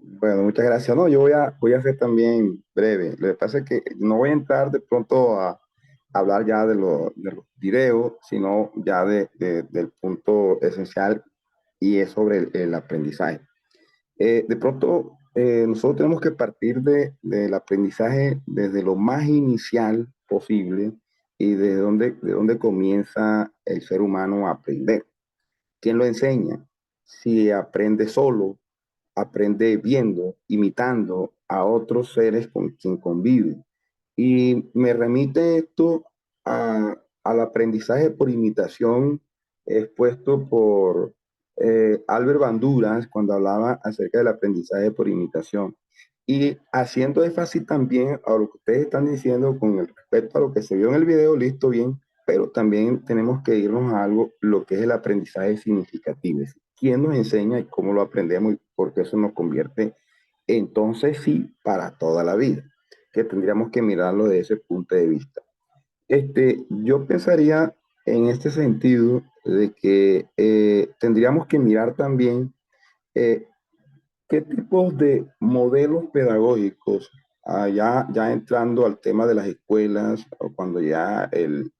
Bueno, muchas gracias. No, yo voy a ser también breve. Lo que pasa es que no voy a entrar de pronto a hablar ya de los videos, sino ya del punto esencial y es sobre el aprendizaje. De pronto, nosotros tenemos que partir del aprendizaje desde lo más inicial posible y de dónde comienza el ser humano a aprender. ¿Quién lo enseña? Si aprende solo, aprende viendo, imitando a otros seres con quien convive. Y me remite esto al aprendizaje por imitación expuesto por Albert Banduras cuando hablaba acerca del aprendizaje por imitación. Y haciendo énfasis también a lo que ustedes están diciendo con el respecto a lo que se vio en el video, listo, bien, pero también tenemos que irnos a algo, lo que es el aprendizaje significativo. ¿Quién nos enseña y cómo lo aprendemos? Y porque eso nos convierte entonces sí para toda la vida, que tendríamos que mirarlo de ese punto de vista. Yo pensaría en este sentido de que tendríamos que mirar también qué tipos de modelos pedagógicos, ya entrando al tema de las escuelas, o cuando ya el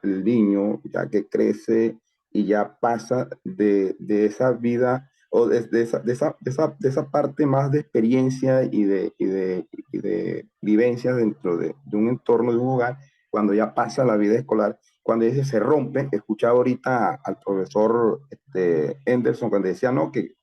niño, ya que crece y ya pasa de esa vida o de esa parte más de experiencia y de vivencia dentro de un entorno, de un hogar, cuando ya pasa la vida escolar, cuando ese se rompe. Escuchaba ahorita al profesor Henderson cuando decía, no, que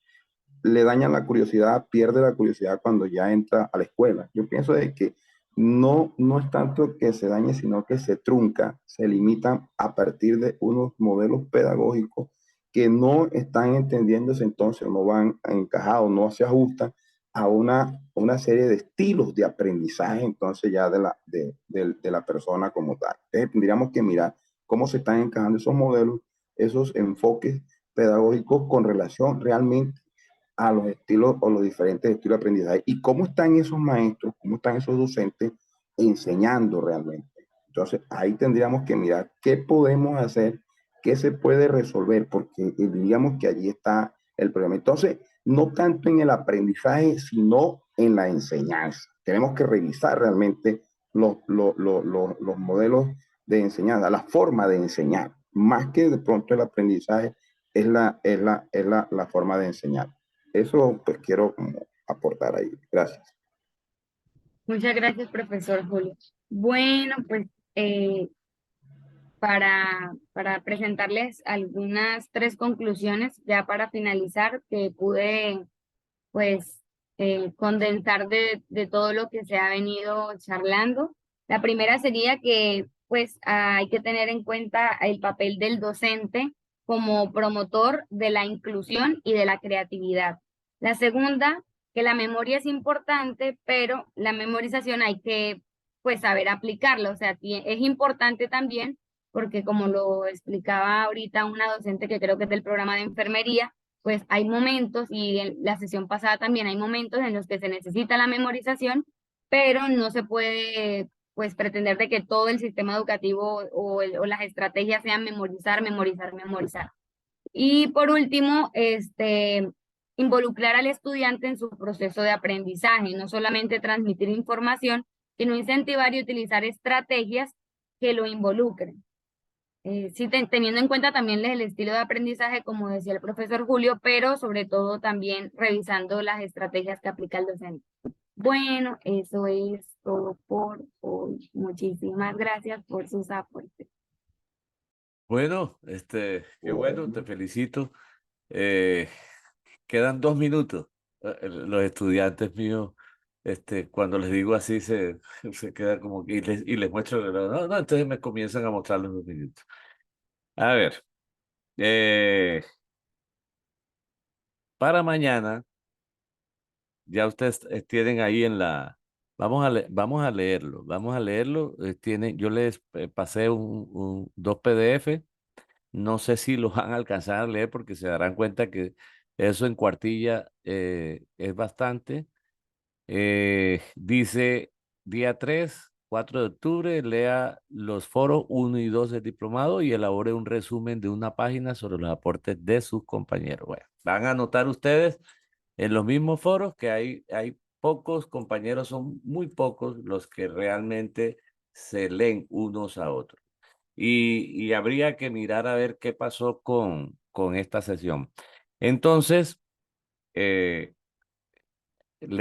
le daña la curiosidad, pierde la curiosidad cuando ya entra a la escuela. Yo pienso de que no es tanto que se dañe, sino que se trunca, se limita a partir de unos modelos pedagógicos que no están entendiéndose, entonces no van encajados, no se ajustan a una serie de estilos de aprendizaje, entonces ya de la persona como tal. Entonces tendríamos que mirar cómo se están encajando esos modelos, esos enfoques pedagógicos con relación realmente a los estilos o los diferentes estilos de aprendizaje y cómo están esos maestros, cómo están esos docentes enseñando realmente. Entonces, ahí tendríamos que mirar qué podemos hacer, qué se puede resolver, porque diríamos que allí está el problema. Entonces, no tanto en el aprendizaje, sino en la enseñanza. Tenemos que revisar realmente los modelos de enseñanza, la forma de enseñar, más que de pronto el aprendizaje es la forma de enseñar. Eso pues quiero aportar ahí. Gracias.
Muchas gracias, profesor Julio. Bueno, pues para presentarles algunas 3 conclusiones, ya para finalizar, que pude pues condensar de todo lo que se ha venido charlando. La primera sería que pues hay que tener en cuenta el papel del docente como promotor de la inclusión y de la creatividad. La segunda, que la memoria es importante, pero la memorización hay que pues saber aplicarla. O sea, es importante también porque como lo explicaba ahorita una docente que creo que es del programa de enfermería, pues hay momentos, y en la sesión pasada también hay momentos en los que se necesita la memorización, pero no se puede pues pretender de que todo el sistema educativo o las estrategias sean memorizar, memorizar, memorizar. Y por último, involucrar al estudiante en su proceso de aprendizaje, no solamente transmitir información, sino incentivar y utilizar estrategias que lo involucren. Sí, teniendo en cuenta también el estilo de aprendizaje, como decía el profesor Julio, pero sobre todo también revisando las estrategias que aplica el docente. Bueno, eso es todo por hoy. Muchísimas gracias por sus aportes.
Bueno, qué bueno, te felicito. Quedan 2 minutos. Los estudiantes míos, cuando les digo así, se quedan como que, y les muestro el reloj. No, no, entonces me comienzan a mostrar los 2 minutos. A ver, para mañana, ya ustedes tienen ahí vamos a leerlo. Yo les pasé dos PDF. No sé si los van a alcanzar a leer porque se darán cuenta que eso en cuartilla es bastante. Dice día 3, 4 de octubre, lea los foros 1 y 2 del diplomado y elabore un resumen de una página sobre los aportes de sus compañeros. Bueno, van a notar ustedes en los mismos foros que hay pocos compañeros, son muy pocos los que realmente se leen unos a otros. Y habría que mirar a ver qué pasó con esta sesión. Entonces, le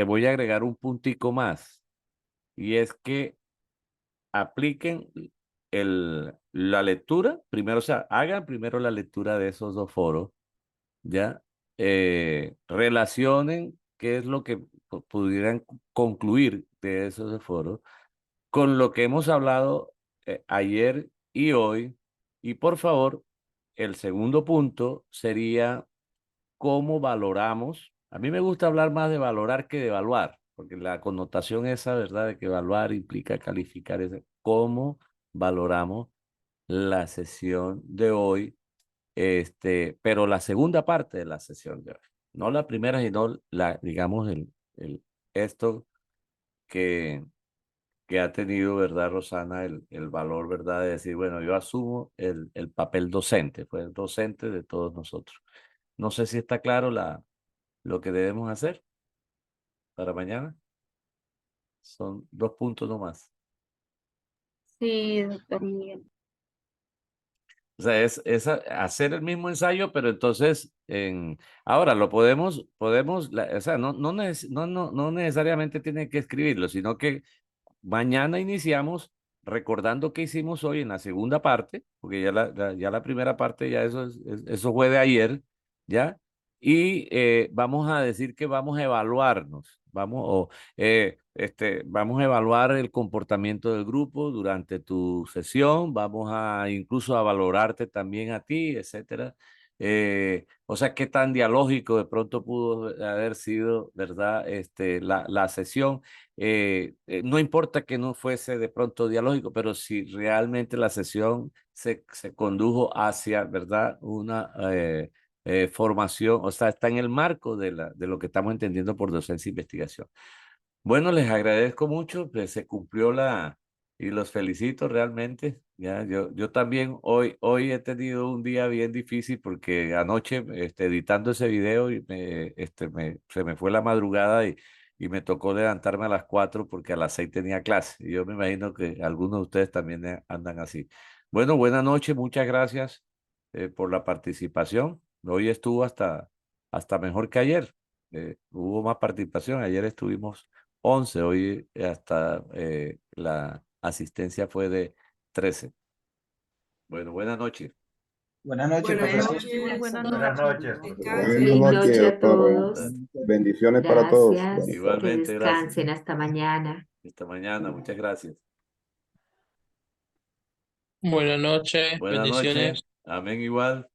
voy a agregar un puntico más, y es que apliquen la lectura, primero, o sea, hagan primero la lectura de esos dos foros, ¿ya? Relacionen qué es lo que pudieran concluir de esos dos foros con lo que hemos hablado ayer y hoy, y por favor, el segundo punto sería cómo valoramos. A mí me gusta hablar más de valorar que de evaluar, porque la connotación esa, ¿verdad? De que evaluar implica calificar, es cómo valoramos la sesión de hoy, pero la segunda parte de la sesión de hoy, no la primera, sino digamos, esto que, que ha tenido, ¿verdad, Rosana? El valor, ¿verdad? De decir, bueno, yo asumo el papel docente, pues el docente de todos nosotros. No sé si está claro lo que debemos hacer para mañana. Son 2 puntos nomás.
Sí, doctor Miguel.
O sea, es hacer el mismo ensayo, pero entonces, ahora lo podemos, o sea, no necesariamente tiene que escribirlo, sino que mañana iniciamos recordando qué hicimos hoy en la segunda parte, porque ya la primera parte, ya eso fue de ayer, ¿ya? Y vamos a decir que vamos a evaluarnos, vamos a evaluar el comportamiento del grupo durante tu sesión, vamos a incluso a valorarte también a ti, etcétera. O sea, qué tan dialógico de pronto pudo haber sido, ¿verdad? La sesión. No importa que no fuese de pronto dialógico, pero si realmente la sesión se condujo hacia, ¿verdad? Una formación, o sea, está en el marco de lo que estamos entendiendo por docencia e investigación. Bueno, les agradezco mucho, pues, se cumplió y los felicito realmente. Ya, yo también hoy he tenido un día bien difícil porque anoche editando ese video y se me fue la madrugada y me tocó levantarme a las 4 porque a las 6 tenía clase. Y yo me imagino que algunos de ustedes también andan así. Bueno, buenas noches, muchas gracias por la participación. Hoy estuvo hasta mejor que ayer. Hubo más participación. Ayer estuvimos 11, hoy hasta la asistencia fue de 13. Bueno, buenas noches.
Buenas noches,
Buenas
profesor.
noches.
Muy buenas
Buenas noches.
Descansen.
Feliz noche a todos.
Bendiciones para todos.
Gracias. Que
Igualmente,
descansen
gracias.
hasta mañana.
Hasta mañana, muchas gracias.
Buenas noches,
Buenas noches.
bendiciones.
Amén igual.